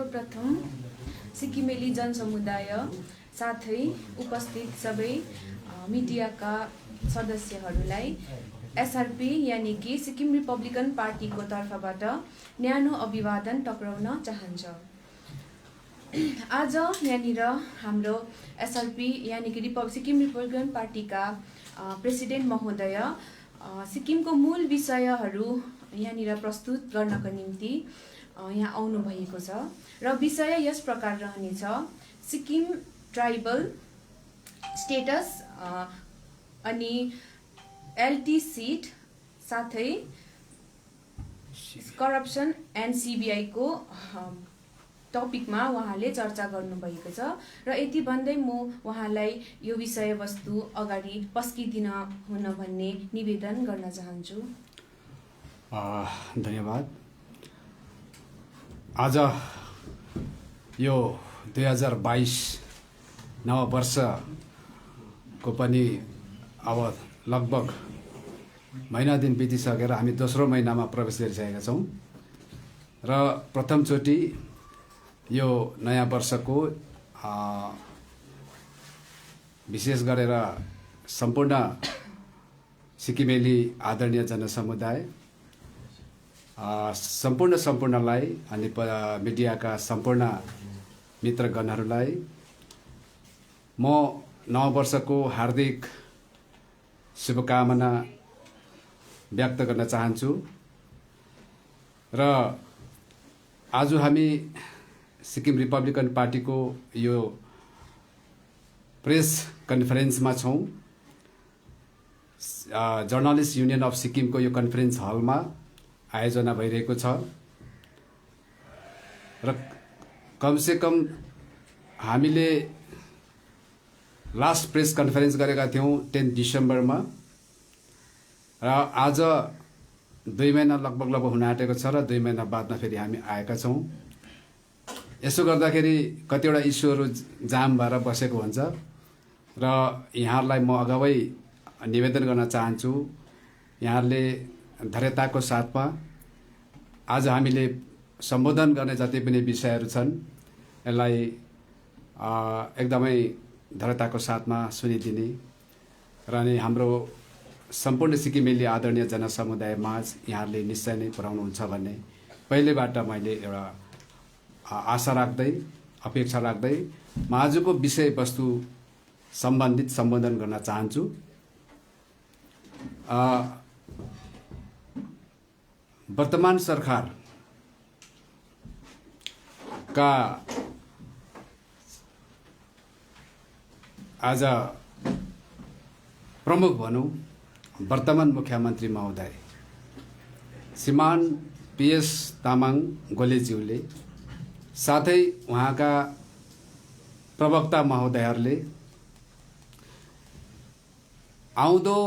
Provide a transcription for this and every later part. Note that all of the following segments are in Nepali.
सर्वप्रथम सिक्किमेली जनसमुदाय साथै उपस्थित सबै मिडियाका सदस्यहरूलाई एसआरपी यानि कि सिक्किम रिपब्लिकन पार्टीको तर्फबाट न्यानो अभिवादन टक्राउन चाहन्छ। आज यहाँनिर हाम्रो एसआरपी यानि कि सिक्किम रिपब्लिकन पार्टीका प्रेसिडेन्ट महोदय सिक्किमको मूल विषयहरू यहाँनिर प्रस्तुत गर्नको निम्ति यहाँ आउनु भएको छ र विषय यस प्रकार रहनेछ: सिक्किम ट्राइबल स्टेटस अनि एलटी सीट साथै करप्सन एन्ड सीबीआई को टपिकमा उहाँले चर्चा गर्नुभएको छ र यति भन्दै म उहाँलाई यो विषयवस्तु अगाडि पस्किदिन हुन भन्ने निवेदन गर्न चाहन्छु। धन्यवाद। आज यो 2022 नव वर्षको पनि अब लगभग महिना दिन बितिसकेर हामी दोस्रो महिनामा प्रवेश गरिसकेका छौँ र प्रथमचोटि यो नयाँ वर्षको विशेष गरेर सम्पूर्ण सिक्किमेली आदरणीय जनसमुदाय सम्पूर्णलाई अनि मिडियाका सम्पूर्ण मित्रगणहरूलाई म नव वर्षको हार्दिक शुभकामना व्यक्त गर्न चाहन्छु र आज हामी सिक्किम रिपब्लिकन पार्टीको यो प्रेस कन्फरेन्समा छौँ। जर्नलिस्ट युनियन अफ सिक्किमको यो कन्फरेन्स हलमा आयोजना भइरहेको छ र कमसेकम हामीले लास्ट प्रेस कन्फरेन्स गरेका थियौँ 10 डिसेम्बरमा र आज 2 महिना लगभग हुन आँटेको छ र 2 महिना बादमा फेरि हामी आएका छौँ। यसो गर्दाखेरि कतिवटा इस्युहरू जाम भएर बसेको हुन्छ र यहाँहरूलाई म अगावै निवेदन गर्न चाहन्छु, यहाँहरूले धैर्यताको साथमा आज हामीले सम्बोधन गर्ने जति पनि विषयहरू छन् यसलाई एकदमै धैर्यताको साथमा सुनिदिने र अनि हाम्रो सम्पूर्ण सिक्किमेली आदरणीय जनसमुदायमाझ यहाँहरूले निश्चय नै पुर्याउनुहुन्छ भन्ने पहिलेबाट मैले एउटा आशा राख्दै अपेक्षा राख्दै म आजको विषयवस्तु सम्बोधन गर्न चाहन्छु। वर्तमान सरकार का आज प्रमुख भनौँ वर्तमान मुख्यमन्त्री महोदय श्रीमान पीएस तामाङ गोलेज्यूले साथै उहाँका प्रवक्ता महोदयहरूले आउँदो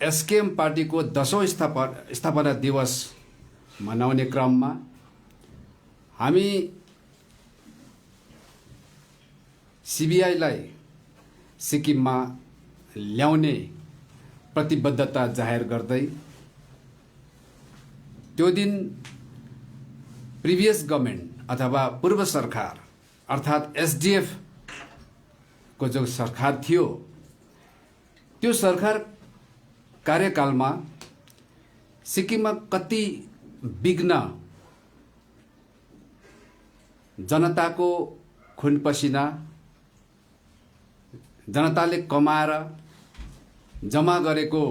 एसकेएम पार्टीको 10औं स्थापना दिवस मनाउने क्रममा हामी सीबीआईलाई सिक्किममा ल्याउने प्रतिबद्धता जाहेर गर्दै त्यो दिन प्रिभियस गभर्मेन्ट अथवा पूर्व सरकार अर्थात् एसडीएफ को जो सरकार थियो त्यो सरकार कार्यकालमा सिक्किममा कति विघ्न जनताको खुन पसिना जनताले कमाएर जम्मा गरेको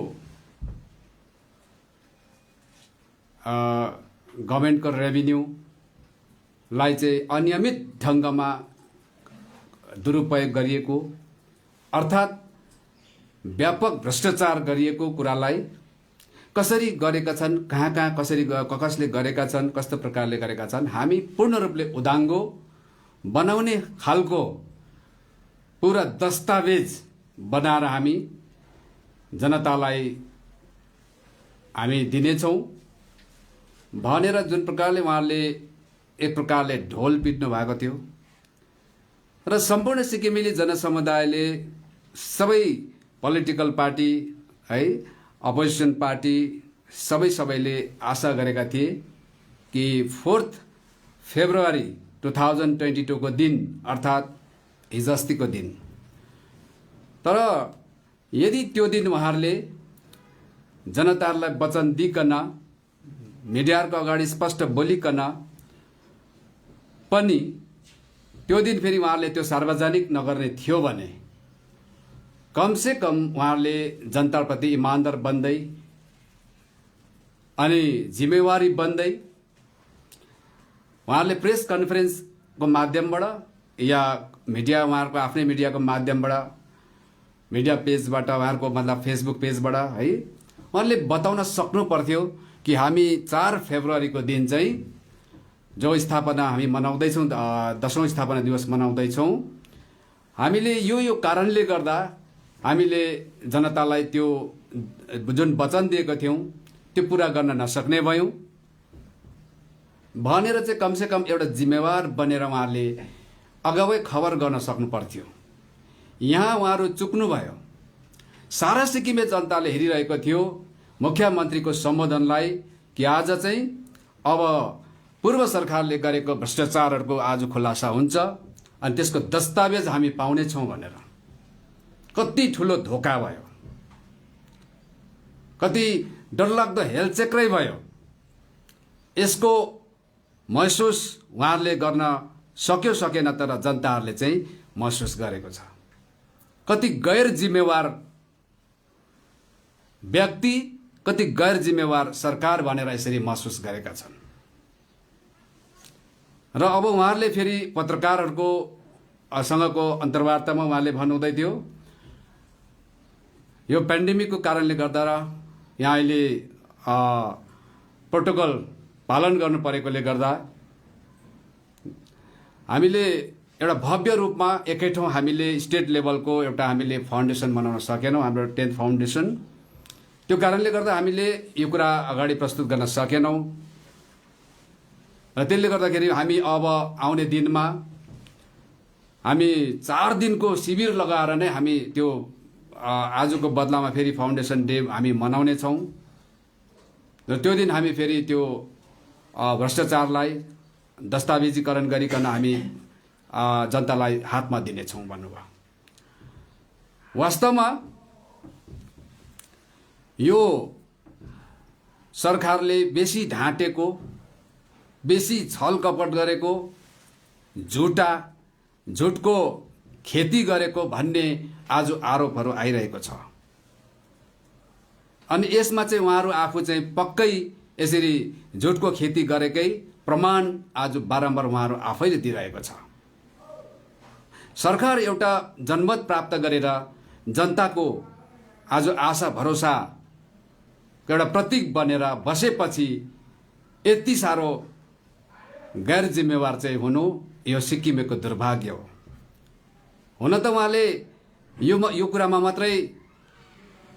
गभर्मेन्टको रेभिन्यूलाई चाहिँ अनियमित ढङ्गमा दुरुपयोग गरिएको अर्थात् व्यापक भ्रष्टाचार गरिएको कुरालाई कसरी गरेका छन्, कहाँ कसले गरेका छन्, कस्तो प्रकारले गरेका छन्, हामी पूर्ण रूपले उदाङ्गो बनाउने खालको पूरा दस्तावेज बनाएर हामी जनतालाई हामी दिनेछौँ भनेर जुन प्रकारले उहाँले एक प्रकारले ढोल पिट्नु भएको थियो र सम्पूर्ण सिक्किमेली जनसमुदायले सबै पोलिटिकल पार्टी है अपोजिसन पार्टी सबैले आशा गरेका थिए कि 4th फेब्रुअरी 2022 को दिन अर्थात् हिजो अस्तिको दिन। तर यदि त्यो दिन उहाँहरूले जनतालाई वचन दिइकन मिडियाको अगाडि स्पष्ट बोलिकन पनि त्यो दिन फेरि उहाँहरूले त्यो सार्वजनिक नगर्ने थियो भने कमसे कम उहाँहरूले जनताप्रति इमानदार बन्दै अनि जिम्मेवारी बन्दै उहाँहरूले प्रेस कन्फरेन्सको माध्यमबाट या मिडिया उहाँहरूको आफ्नै मिडियाको माध्यमबाट मिडिया पेजबाट उहाँहरूको मतलब फेसबुक पेजबाट है उहाँहरूले बताउन सक्नु पर्थ्यो कि हामी 4 फेब्रुअरीको दिन चाहिँ जो स्थापना हामी मनाउँदैछौँ 10औं स्थापना दिवस मनाउँदैछौँ हामीले यो कारणले गर्दा हामीले जनतालाई त्यो जुन वचन दिएको थियौँ त्यो पुरा गर्न नसक्ने भयौँ भनेर चाहिँ कमसेकम एउटा जिम्मेवार बनेर उहाँहरूले अगावै खबर गर्न सक्नु पर्थ्यो। यहाँ उहाँहरू चुक्नुभयो। सारा सिक्किमे जनताले हेरिरहेको थियो मुख्यमन्त्रीको सम्बोधनलाई कि आज चाहिँ अब पूर्व सरकारले गरेको भ्रष्टाचारहरूको आज खुलासा हुन्छ अनि त्यसको दस्तावेज हामी पाउनेछौँ भनेर। कति ठुलो धोका भयो, कति डरलाग्दो हेलचेक्रै भयो। यसको महसुस उहाँहरूले गर्न सक्यो सकेन तर जनताहरूले चाहिँ महसुस गरेको छ। कति गैर जिम्मेवार व्यक्ति, कति गैर जिम्मेवार सरकार भनेर यसरी महसुस गरेका छन्। र अब उहाँहरूले फेरि पत्रकारहरूको सँगको अन्तर्वार्तामा उहाँले भन्नुहुँदै थियो यो पेन्डेमिकको कारणले गर्दा र यहाँ अहिले प्रोटोकल पालन गर्नु परेकोले गर्दा हामीले एउटा भव्य रूपमा एकै ठाउँ हामीले स्टेट लेभलको एउटा हामीले फाउन्डेसन बनाउन सकेनौँ, हाम्रो 10th फाउन्डेसन। त्यो कारणले गर्दा हामीले यो कुरा अगाडि प्रस्तुत गर्न सकेनौँ र त्यसले गर्दाखेरि हामी अब आउने दिनमा हामी 4 दिनको शिविर लगाएर नै हामी त्यो आजको बदलामा फेरि फाउन्डेसन डे हामी मनाउने छौँ र त्यो दिन हामी फेरि त्यो भ्रष्टाचारलाई दस्तावेजीकरण गरिकन हामी जनतालाई हातमा दिनेछौँ भन्नुभयो। वास्तवमा यो सरकारले बेसी ढाँटेको, बेसी छल कपट गरेको, झुटको खेती गरेको भन्ने आज आरोपहरू आइरहेको छ। अनि यसमा चाहिँ उहाँहरू आफू चाहिँ पक्कै यसरी झुटको खेती गरेकै प्रमाण आज बारम्बार उहाँहरू आफैले दिइरहेको छ। सरकार एउटा जनमत प्राप्त गरेर जनताको आज आशा भरोसा एउटा प्रतीक बनेर बसेपछि यति साह्रो गैर जिम्मेवार चाहिँ हुनु यो सिक्किमेको दुर्भाग्य हो। हुन त उहाँले यो कुरामा मात्रै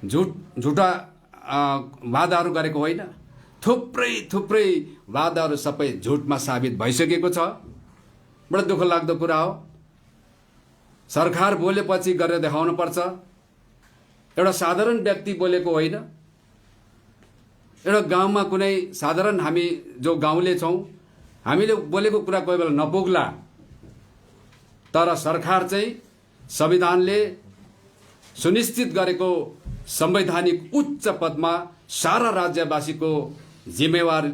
झुटा वादाहरू गरेको होइन, थुप्रै वादाहरू सबै झुटमा साबित भइसकेको छ। बडो दुःख लाग्दो कुरा हो। सरकार बोलेपछि गरेर देखाउनु पर्छ। एउटा साधारण व्यक्ति बोलेको होइन, एउटा गाउँमा कुनै साधारण हामी जो गाउँले छौँ हामीले बोलेको कुरा कोही बेला नपुग्ला, तर सरकार चाहिँ संविधानले सुनिश्चित गरेको संवैधानिक उच्च पदमा सारा राज्यवासीको जिम्मेवार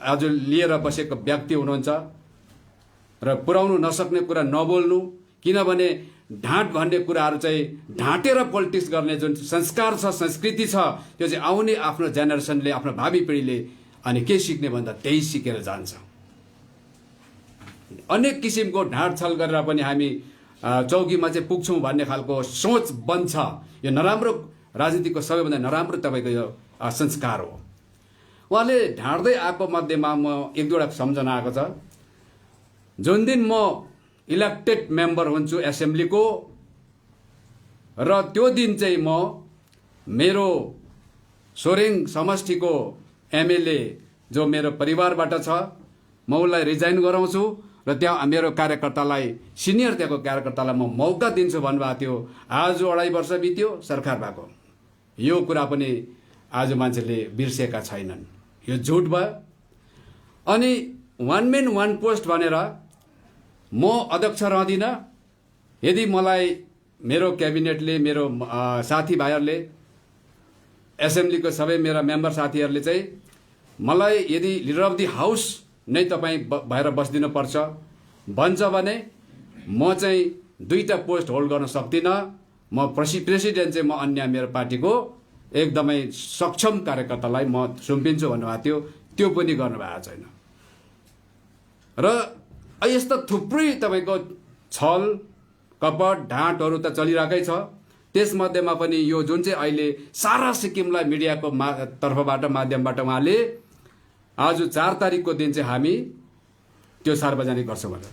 आज लिएर बसेको व्यक्ति हुनुहुन्छ र पुर्याउनु नसक्ने कुरा नबोल्नु, किनभने ढाँट भन्ने कुराहरू चाहिँ ढाँटेर पोलिटिक्स गर्ने जुन संस्कार छ, संस्कृति छ, त्यो चाहिँ आउने आफ्नो जेनेरेसनले, आफ्नो भावी पिँढीले अनि के सिक्ने भन्दा त्यही सिकेर जान्छ। अनेक किसिमको ढाँट छल गरेर पनि हामी चौकीमा चाहिँ पुग्छौँ भन्ने खालको सोच बन्छ। यो नराम्रो राजनीतिको सबैभन्दा नराम्रो तपाईँको यो संस्कार हो। उहाँले ढाँट्दै आएको मध्येमा म एक दुईवटा सम्झना आएको छ। जुन दिन म इलेक्टेड मेम्बर हुन्छु एसेम्ब्लीको र त्यो दिन चाहिँ म मेरो सोरेङ समष्टिको एमएलए जो मेरो परिवारबाट छ म उसलाई रिजाइन गराउँछु र त्यहाँ मेरो कार्यकर्तालाई, सिनियर त्यहाँको कार्यकर्तालाई म मौका दिन्छु भन्नुभएको थियो। आज 2.5 वर्ष बित्यो सरकार भएको। यो कुरा पनि आज मान्छेले बिर्सेका छैनन्। यो झुट भयो। अनि वान मैन वान पोस्ट भनेर म अध्यक्ष रहदिनँ। यदि मलाई मेरो क्याबिनेटले, मेरो साथीभाइहरूले, एसेम्ब्लीको सबै मेरा मेम्बर साथीहरूले चाहिँ मलाई यदि लिडर अफ दि हाउस नै तपाईँ भएर बस्दिनु पर्छ भन्छ भने म चाहिँ 2टा पोस्ट होल्ड गर्न सक्दिनँ। म प्रेसिडेन्ट चाहिँ म अन्य मेरो पार्टीको एकदमै सक्षम कार्यकर्तालाई म सुम्पिन्छु भन्नुभएको थियो। त्यो पनि गर्नुभएको छैन। र यस्ता थुप्रै तपाईँको छल कपट ढाँटहरू त चलिरहेकै छ। त्यसमध्येमा पनि यो जुन चाहिँ अहिले सारा सिक्किमलाई मिडियाको तर्फबाट माध्यमबाट उहाँले आज 4 तारिकको दिन चाहिँ हामी त्यो सार्वजनिक गर्छौँ भनेर।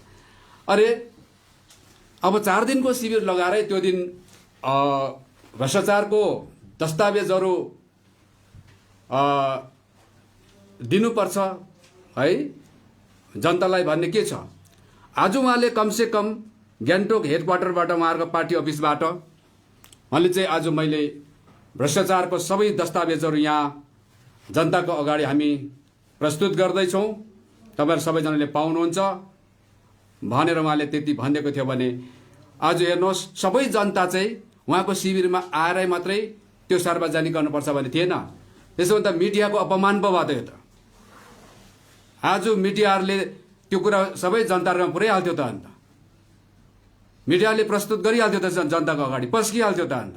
अरे अब 4 दिनको शिविर लगाएरै त्यो दिन भ्रष्टाचारको दस्तावेजहरू दिनुपर्छ है जनतालाई भन्ने के छ? आज उहाँले कमसे कम गान्तोक हेडक्वार्टरबाट उहाँहरूको पार्टी अफिसबाट उहाँले चाहिँ आज मैले भ्रष्टाचारको सबै दस्तावेजहरू यहाँ जनताको अगाडि हामी प्रस्तुत गर्दैछौँ, तपाईँहरू सबैजनाले पाउनुहुन्छ भनेर उहाँले त्यति भनिदिएको थियो भने आज हेर्नुहोस् सबै जनता चाहिँ उहाँको शिविरमा आएरै मात्रै त्यो सार्वजनिक गर्नुपर्छ भन्ने थिएन। त्यसो भने त मिडियाको अपमान पो भयो त। आज मिडियाहरूले त्यो कुरा सबै जनताहरूमा पुर्याइहाल्थ्यो त। अन्त मिडियाले प्रस्तुत गरिहाल्थ्यो त जनताको अगाडि पस्किहाल्थ्यो त। अन्त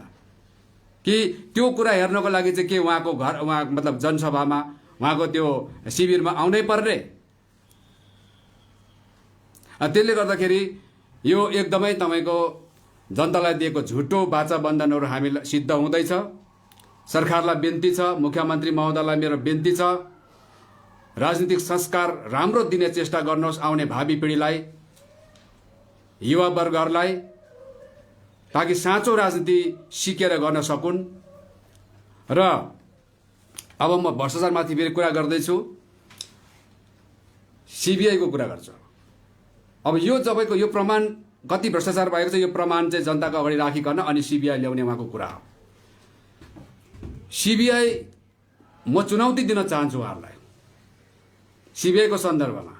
कि त्यो कुरा हेर्नको लागि चाहिँ के उहाँको घर उहाँ मतलब जनसभामा उहाँको त्यो शिविरमा आउनै पर्ने? त्यसले गर्दाखेरि यो एकदमै तपाईँको जनतालाई दिएको झुटो बाचा बन्धनहरू हामीलाई सिद्ध हुँदैछ। सरकारलाई बिन्ती छ, मुख्यमन्त्री महोदयलाई मेरो बिन्ती छ, राजनीतिक संस्कार राम्रो दिने चेष्टा गर्नुहोस् आउने भावी पिँढीलाई, युवा वर्गहरूलाई, ताकि साँचो राजनीति सिकेर गर्न सकुन्। र अब म भ्रष्टाचारमाथि फेरि कुरा गर्दैछु, सिबिआईको कुरा गर्छु। अब यो तपाईँको यो प्रमाण कति भ्रष्टाचार भएको छ यो प्रमाण चाहिँ जनताको अगाडि राखिकन अनि सिबिआई ल्याउने उहाँको कुरा हो। सिबिआई म चुनौती दिन चाहन्छु उहाँहरूलाई। सिबिआईको सन्दर्भमा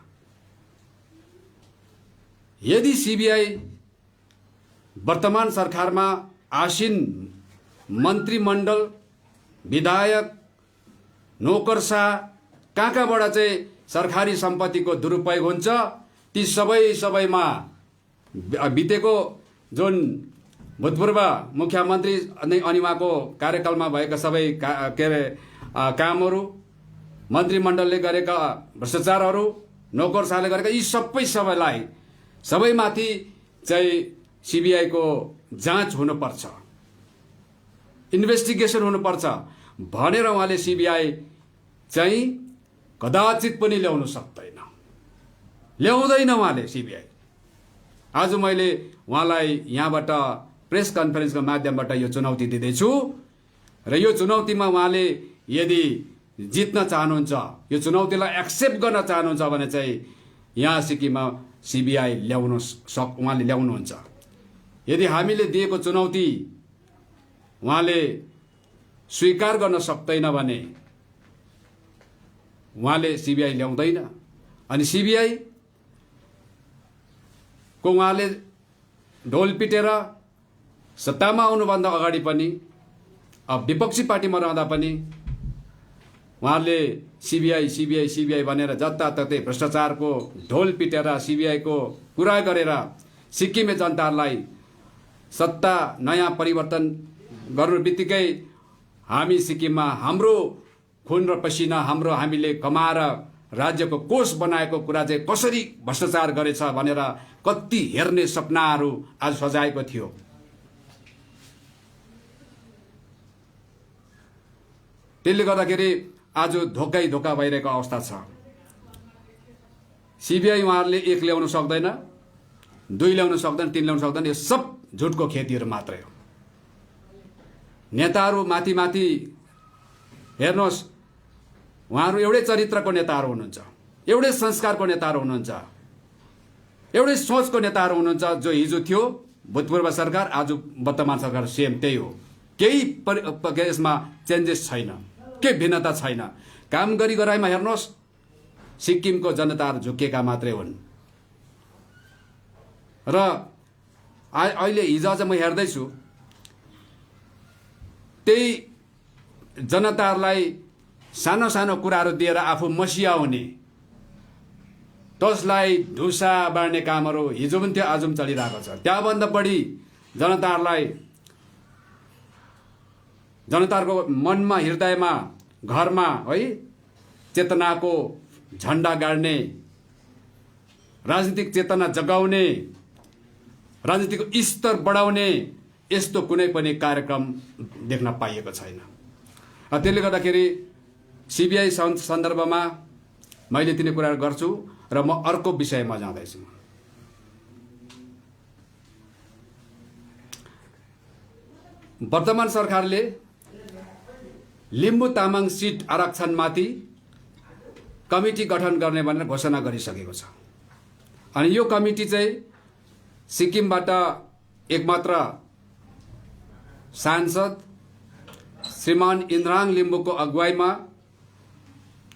यदि सिबिआई वर्तमान सरकारमा आसीन मन्त्रीमण्डल, विधायक, नोकरशाह कहाँबाट चाहिँ सरकारी सम्पत्तिको दुरुपयोग हुन्छ ती सबैमा बितेको जुन भूतपूर्व मुख्यमन्त्री अनि उहाँको कार्यकालमा भएका सबै के अरे कामहरू, मन्त्रीमण्डलले गरेका भ्रष्टाचारहरू, नोकरशाहले गरेका यी सबैलाई सबैमाथि चाहिँ सिबिआईको जाँच हुनुपर्छ, इन्भेस्टिगेसन हुनुपर्छ भनेर उहाँले सिबिआई चाहिँ कदाचित पनि ल्याउन सक्दैन, ल्याउँदैन उहाँले सिबिआई। आज मैले उहाँलाई यहाँबाट प्रेस कन्फरेन्सको माध्यमबाट यो चुनौती दिँदैछु र यो चुनौतीमा उहाँले यदि जित्न चाहनुहुन्छ, यो चुनौतीलाई एक्सेप्ट गर्न चाहनुहुन्छ भने चाहिँ यहाँ सिक्किममा सिबिआई उहाँले ल्याउनुहुन्छ। यदि हामीले दिएको चुनौती उहाँले स्वीकार गर्न सक्दैन भने उहाँले सिबिआई ल्याउँदैन। अनि सिबिआई को उहाँले ढोल पिटेर सत्तामा आउनुभन्दा अगाडि पनि विपक्षी पार्टीमा रहँदा पनि उहाँले सिबिआई भनेर जताततै भ्रष्टाचारको ढोल पिटेर सिबिआईको कुरा गरेर सिक्किमे जनतालाई सत्ता नयाँ परिवर्तन गर्नु बित्तिकै हामी सिक्किममा हाम्रो खुन र पसिना हामीले कमाएर राज्यको कोष बनाएको कुरा चाहिँ कसरी भ्रष्टाचार गरेछ भनेर कति हेर्ने सपनाहरू आज सजाएको थियो। त्यसले गर्दाखेरि आज धोका भइरहेको अवस्था छ। सिबिआई उहाँहरूले 1 ल्याउन सक्दैन, 2 ल्याउन सक्दैन, 3 ल्याउन सक्दैन। यो सब झुटको खेतीहरू मात्रै हो। नेताहरू माथि हेर्नुहोस्, उहाँहरू एउटै चरित्रको नेताहरू हुनुहुन्छ, एउटै संस्कारको नेताहरू हुनुहुन्छ, एउटै सोचको नेताहरू हुनुहुन्छ। जो हिजो थियो भूतपूर्व सरकार, आज वर्तमान सरकार सेम त्यही हो। केही यसमा चेन्जेस छैन, केही भिन्नता छैन। काम गराइमा हेर्नुहोस्, सिक्किमको जनताहरू झुक्केका मात्रै हुन्। र अहिले हिजो आज म हेर्दैछु त्यही जनताहरूलाई सानो सानो कुराहरू दिएर आफू मसिया हुने, त्यसलाई धुसा बाँड्ने कामहरू हिजो पनि थियो, आज पनि चलिरहेको छ। त्यहाँभन्दा बढी जनताहरूको मनमा, हृदयमा, घरमा है चेतनाको झन्डा गाड्ने, राजनीतिक चेतना जगाउने, राजनीतिको स्तर बढाउने यस्तो कुनै पनि कार्यक्रम देख्न पाइएको छैन। त्यसले गर्दाखेरि सिबिआई सन्दर्भमा मैले तिनी कुराहरू गर्छु र म अर्को विषयमा जाँदैछु। वर्तमान सरकारले लिम्बू तामाङ सिट आरक्षणमाथि कमिटी गठन गर्ने भनेर घोषणा गरिसकेको छ। अनि यो कमिटी चाहिँ सिक्किमबाट एकमात्र सांसद श्रीमान इन्द्राङ लिम्बूको अगुवाईमा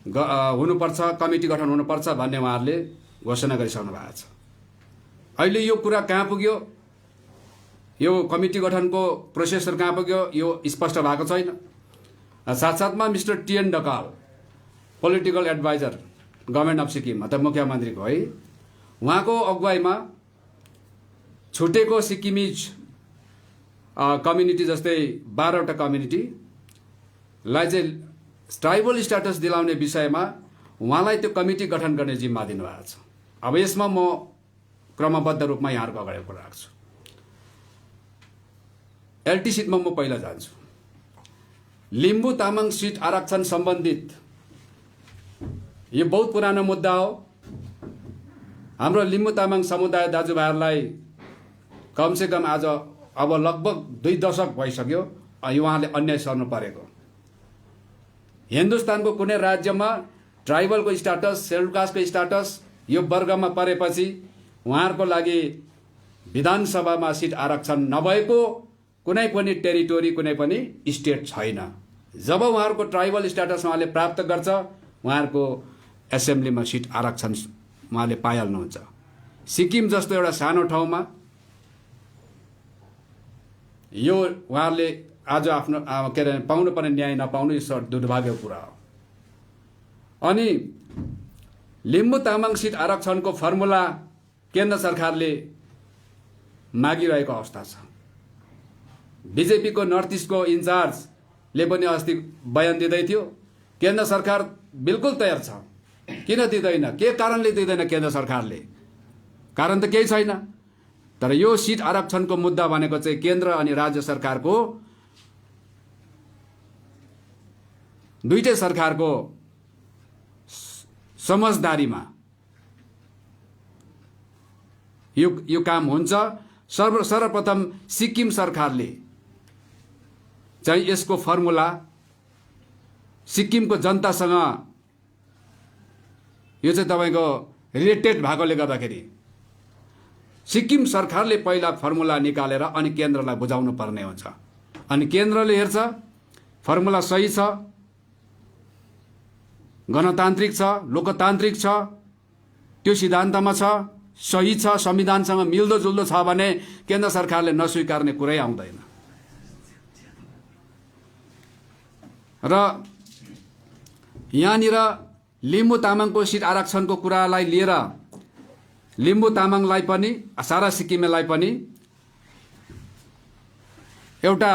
हुनुपर्छ, कमिटी गठन हुनुपर्छ भन्ने उहाँहरूले घोषणा गरिसक्नु भएको छ। अहिले यो कुरा कहाँ पुग्यो, यो कमिटी गठनको प्रोसेसर कहाँ पुग्यो, यो स्पष्ट भएको छैन। साथसाथमा mister TN Dhakal, political adviser government of Sikkim अथवा मुख्यमन्त्रीको है, उहाँको अगुवाईमा छुटेको सिक्किमिज कम्युनिटी जस्तै 12वटा कम्युनिटीलाई चाहिँ ट्राइबल स्ट्याटस दिलाउने विषयमा उहाँलाई त्यो कमिटी गठन गर्ने जिम्मा दिनुभएको छ। अब यसमा म क्रमबद्ध रूपमा यहाँहरूको अगाडि कुरा राख्छु। एलटी सिटमा म पहिला जान्छु। लिम्बू तामाङ सिट आरक्षण सम्बन्धित यो बहुत पुरानो मुद्दा हो। हाम्रो लिम्बू तामाङ समुदाय दाजुभाइहरूलाई कमसेकम आज अब लगभग 2 दशक भइसक्यो उहाँले अन्याय सर्नु परेको। हिन्दुस्तानको कुनै राज्यमा ट्राइबलको स्ट्याटस, सेड्युल कास्टको स्ट्याटस यो वर्गमा परेपछि उहाँहरूको लागि विधानसभामा सिट आरक्षण नभएको कुनै पनि टेरिटोरी, कुनै पनि स्टेट छैन। जब उहाँहरूको ट्राइबल स्ट्याटस उहाँले प्राप्त गर्छ, उहाँहरूको एसेम्ब्लीमा सिट आरक्षण उहाँले पाइहाल्नुहुन्छ। सिक्किम जस्तो एउटा सानो ठाउँमा यो उहाँहरूले आज आफ्नो के अरे पाउनुपर्ने न्याय नपाउनु यो दुर्भाग्यको कुरा हो। अनि लिम्बू तामाङ सिट आरक्षणको फर्मुला केन्द्र सरकारले मागिरहेको अवस्था छ। बिजेपीको नर्थ इस्टको इन्चार्जले पनि अस्ति बयान दिँदै थियो, केन्द्र सरकार बिल्कुल तयार छ। किन दिँदैन, के कारणले दिँदैन केन्द्र सरकारले? कारण त केही छैन। तर यो सिट आरक्षणको मुद्दा भनेको चाहिँ केन्द्र अनि राज्य सरकारको दुईटै सरकारको समझदारीमा यो काम हुन्छ। सर्वप्रथम सिक्किम सरकारले चाहिँ यसको फर्मुला सिक्किमको जनतासँग यो चाहिँ तपाईको रिलेटेड भएकोले गर्दाखेरि सिक्किम सरकारले पहिला फर्मुला निकालेर अनि केन्द्रलाई बुझाउनु पर्ने हुन्छ। अनि केन्द्रले हेर्छ फर्मुला सही छ, गणतान्त्रिक छ, लोकतान्त्रिक छ, त्यो सिद्धान्तमा छ, सही छ, संविधानसँग मिल्दोजुल्दो छ भने केन्द्र सरकारले नस्वीकार्ने कुरै आउँदैन। र यहाँनिर लिम्बू तामाङको सिट आरक्षणको कुरालाई लिएर लिम्बू तामाङलाई पनि सारा सिक्किमेलाई पनि एउटा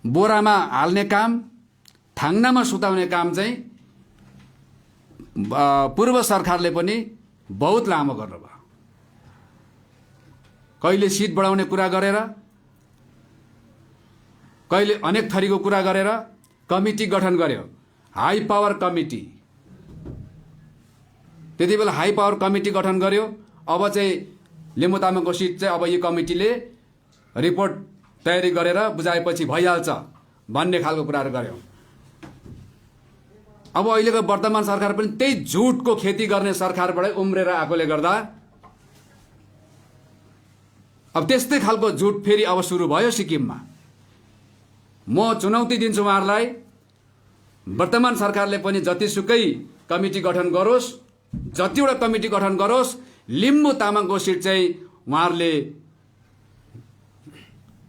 बोरामा हाल्ने काम, थाङ्नामा सुताउने काम चाहिँ पूर्व सरकारले पनि बहुत लामो गर्नुभयो। कहिले सिट बढाउने कुरा गरेर, कहिले अनेक थरीको कुरा गरेर कमिटी गठन गर्यो, हाई पावर कमिटी। त्यति बेला हाई पावर कमिटी गठन गर्यो। अब चाहिँ लिम्बू तामाङको सिट चाहिँ अब यो कमिटीले रिपोर्ट तयारी गरेर बुझाएपछि भइहाल्छ भन्ने खालको कुराहरू गर्यो। अब अहिलेको वर्तमान सरकार पनि त्यही झुटको खेती गर्ने सरकारबाटै उम्रेर आएकोले गर्दा अब त्यस्तै खालको झुट फेरि अब सुरु भयो सिक्किममा। म चुनौती दिन्छु उहाँहरूलाई, वर्तमान सरकारले पनि जतिसुकै कमिटी गठन गरोस्, जतिवटा कमिटी गठन गरोस्, लिम्बू तामाङको सिट चाहिँ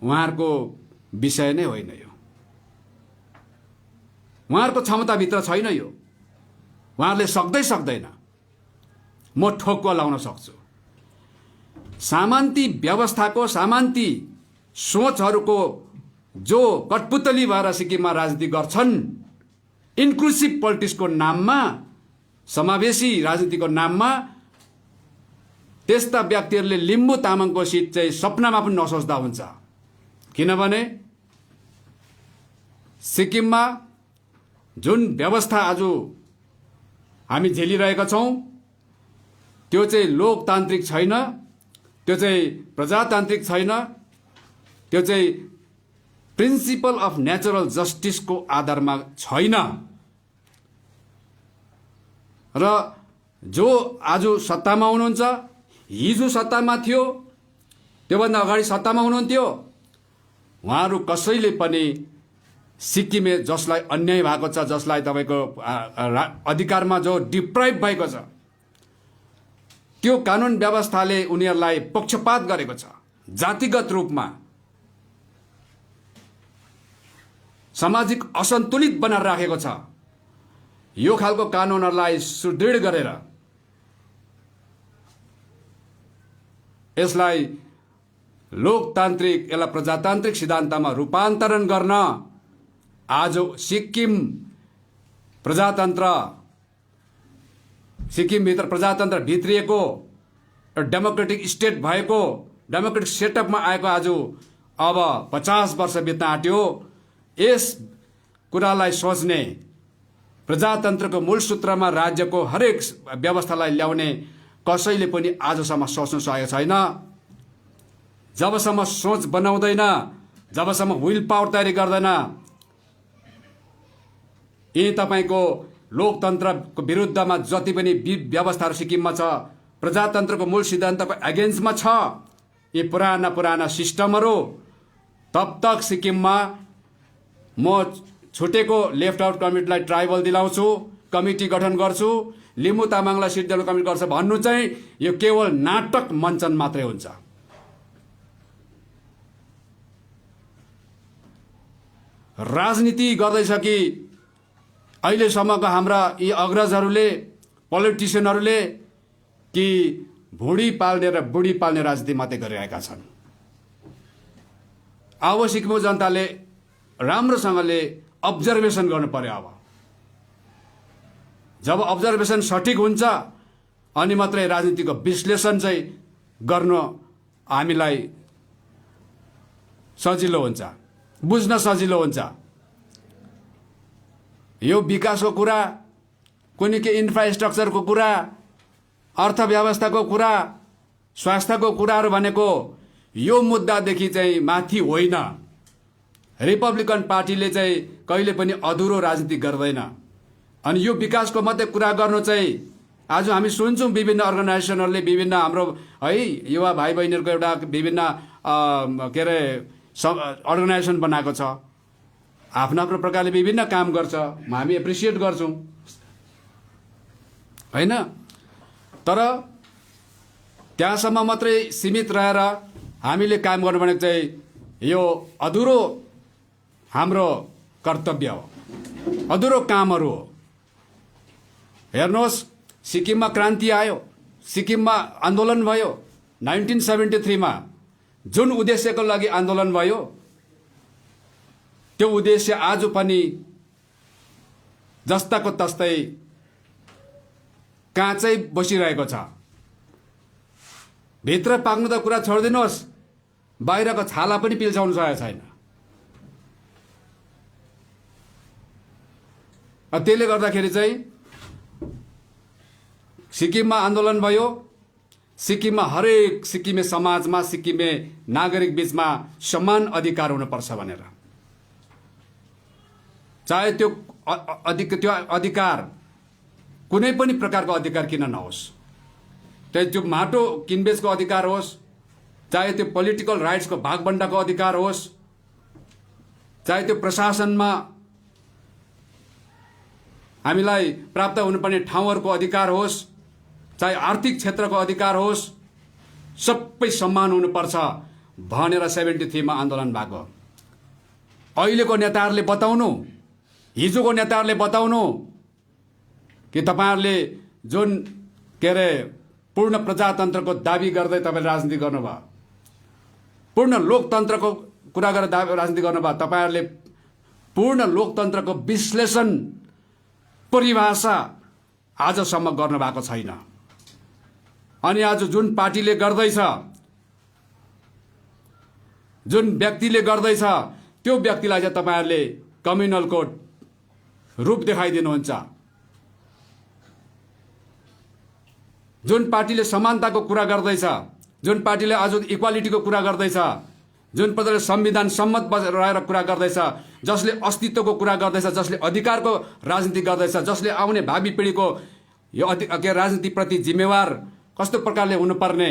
उहाँहरूको विषय नै होइन। यो उहाँहरूको क्षमताभित्र छैन। यो उहाँहरूले सक्दैन। म ठोक्क लाउन सक्छु। सामन्ती व्यवस्थाको, सामन्ती सोचहरूको जो कठपुतली भएर सिक्किममा राजनीति गर्छन्, इन्क्लुसिभ पोलिटिक्सको नाममा, समावेशी राजनीतिको नाममा, त्यस्ता व्यक्तिहरूले लिम्बू तामाङको सिट चाहिँ सपनामा पनि नसोच्दा हुन्छ। किनभने सिक्किममा जुन व्यवस्था आज हामी झेलिरहेका छौँ त्यो चाहिँ लोकतान्त्रिक छैन, त्यो चाहिँ प्रजातान्त्रिक छैन, त्यो चाहिँ प्रिन्सिपल अफ नेचुरल जस्टिसको आधारमा छैन। र जो आज सत्तामा हुनुहुन्छ, हिजो सत्तामा थियो, त्योभन्दा अगाडि सत्तामा हुनुहुन्थ्यो, उहाँहरू कसैले पनि सिक्किमे जसलाई अन्याय भएको छ, जसलाई तपाईँको अधिकारमा जो डिप्राइभ भएको छ, त्यो कानुन व्यवस्थाले उनीहरूलाई पक्षपात गरेको छ, जातिगत रूपमा सामाजिक असन्तुलित बनाएर राखेको छ। यो खालको कानुनहरूलाई सुदृढ गरेर यसलाई लोकतान्त्रिक, यसलाई प्रजातान्त्रिक सिद्धान्तमा रूपान्तरण गर्न आज सिक्किमभित्र प्रजातन्त्र भित्रिएको, डेमोक्रेटिक स्टेट भएको, डेमोक्रेटिक सेटअपमा आएको आज अब 50 वर्ष बित्न आँट्यो। यस कुरालाई सोच्ने, प्रजातन्त्रको मूल सूत्रमा राज्यको हरेक व्यवस्थालाई ल्याउने कसैले पनि आजसम्म सोच्न सकेको छैन। जबसम्म सोच बनाउँदैन, जबसम्म विल पावर तयारी गर्दैन, यी तपाईँको लोकतन्त्रको विरुद्धमा जति पनि व्यवस्थाहरू सिक्किममा छ, प्रजातन्त्रको मूल सिद्धान्तको एगेन्स्टमा छ, यी पुराना सिस्टमहरू, तब तक सिक्किममा म छुटेको लेफ्ट आउट कमिटीलाई ट्राइबल दिलाउँछु, कमिटी गठन गर्छु, लिम्बू तामाङलाई सिट दिलाउने कमिटी गर्छ भन्नु चाहिँ यो केवल नाटक मञ्चन मात्रै हुन्छ। राजनीति गर्दैछ कि अहिलेसम्मका हाम्रा यी अग्रजहरूले, पोलिटिसियनहरूले कि भुँडी पाल्ने र बुढी पाल्ने राजनीति मात्रै गरिरहेका छन्। अब सिक्किमको जनताले राम्रोसँगले अब्जर्भेसन गर्नु पर्यो। अब जब अब्जर्भेसन सठिक हुन्छ अनि मात्रै राजनीतिको विश्लेषण चाहिँ गर्नु हामीलाई सजिलो हुन्छ, बुझ्न सजिलो हुन्छ। यो विकासको कुरा, कुनै के इन्फ्रास्ट्रक्चरको कुरा, अर्थव्यवस्थाको कुरा, स्वास्थ्यको कुराहरू भनेको यो मुद्दादेखि चाहिँ माथि होइन। रिपब्लिकन पार्टीले चाहिँ कहिले पनि अधुरो राजनीति गर्दैन। अनि यो विकासको मात्रै कुरा गर्नु चाहिँ आज हामी सुन्छौँ विभिन्न अर्गनाइजेसनहरूले, विभिन्न हाम्रो है युवा भाइ बहिनीहरूको एउटा विभिन्न के अरे अर्गनाइजेसन बनाएको छ, आफ्नो आफ्नो प्रकारले विभिन्न काम गर्छ, हामी एप्रिसिएट गर्छौँ होइन। तर त्यहाँसम्म मात्रै सीमित रहेर हामीले काम गर्नु भनेको चाहिँ यो अधुरो हाम्रो कर्तव्य हो, अधुरो कामहरू हो। हेर्नुहोस्, सिक्किममा क्रान्ति आयो, सिक्किममा आन्दोलन भयो 1973 मा, जुन उद्देश्यको लागि आन्दोलन भयो त्यो उद्देश्य आज पनि जस्ताको तस्तै काँचै बसिरहेको छ। भित्र पाक्नु त कुरा छोडिदिनुहोस्, बाहिरको छाला पनि पिल्चाउनु सकेको छैन। त्यसले गर्दाखेरि चाहिँ सिक्किममा आन्दोलन भयो, सिक्किममा हरेक सिक्किमे समाजमा, सिक्किमे नागरिक बीचमा समान अधिकार हुनुपर्छ भनेर। चाहे त्यो अधिकार कुनै पनि प्रकारको अधिकार किन नहोस्, चाहे त्यो माटो किनबेचको अधिकार होस्, चाहे त्यो पोलिटिकल राइट्सको भागबण्डाको अधिकार होस्, चाहे त्यो प्रशासनमा हामीलाई प्राप्त हुनुपर्ने ठाउँहरूको अधिकार होस्, चाहे आर्थिक क्षेत्रको अधिकार होस्, सबै सम्मान हुनुपर्छ भनेर 73 मा आन्दोलन भएको। अहिलेको नेताहरूले बताउनु, हिजोको नेताहरूले बताउनु कि तपाईँहरूले जुन के अरे पूर्ण प्रजातन्त्रको दाबी गर्दै तपाईँले राजनीति गर्नुभयो, पूर्ण लोकतन्त्रको कुरा गरेर राजनीति गर्नुभयो। तपाईँहरूले पूर्ण लोकतन्त्रको विश्लेषण परिभाषा आजसम्म गर्नुभएको छैन। अनि आज जुन पार्टीले गर्दैछ, जुन व्यक्तिले गर्दैछ, त्यो व्यक्तिलाई चाहिँ तपाईँहरूले कम्युनल कोड रूप देखाइदिनुहुन्छ। जुन पार्टीले समानताको कुरा गर्दैछ, जुन पार्टीले आज इक्वालिटीको कुरा गर्दैछ, जुन पार्टीले संविधान सम्मत रहेर कुरा गर्दैछ, जसले अस्तित्वको कुरा गर्दैछ, जसले अधिकारको राजनीति गर्दैछ, जसले आउने भावी पिँढीको यो राजनीतिप्रति जिम्मेवार कस्तो प्रकारले हुनुपर्ने,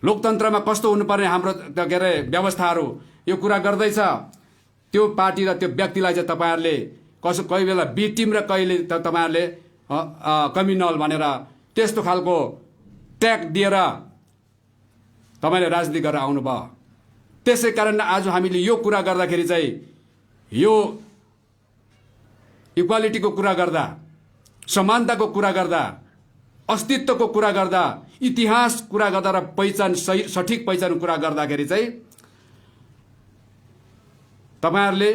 लोकतन्त्रमा कस्तो हुनुपर्ने हाम्रो के अरे व्यवस्थाहरू, यो कुरा गर्दैछ, त्यो पार्टी र त्यो व्यक्तिलाई चाहिँ तपाईँहरूले कोही बेला बी टिम र कहिले तपाईँहरूले कम्युनल भनेर त्यस्तो खालको ट्याग दिएर तपाईँले राजनीति गरेर आउनुभयो। त्यसै कारण आज हामीले यो कुरा गर्दाखेरि चाहिँ, यो इक्वालिटीको कुरा गर्दा, समानताको कुरा गर्दा, अस्तित्वको कुरा गर्दा, इतिहास कुरा गर्दा र पहिचान सठिक पहिचान कुरा गर्दाखेरि चाहिँ तपाईहरुले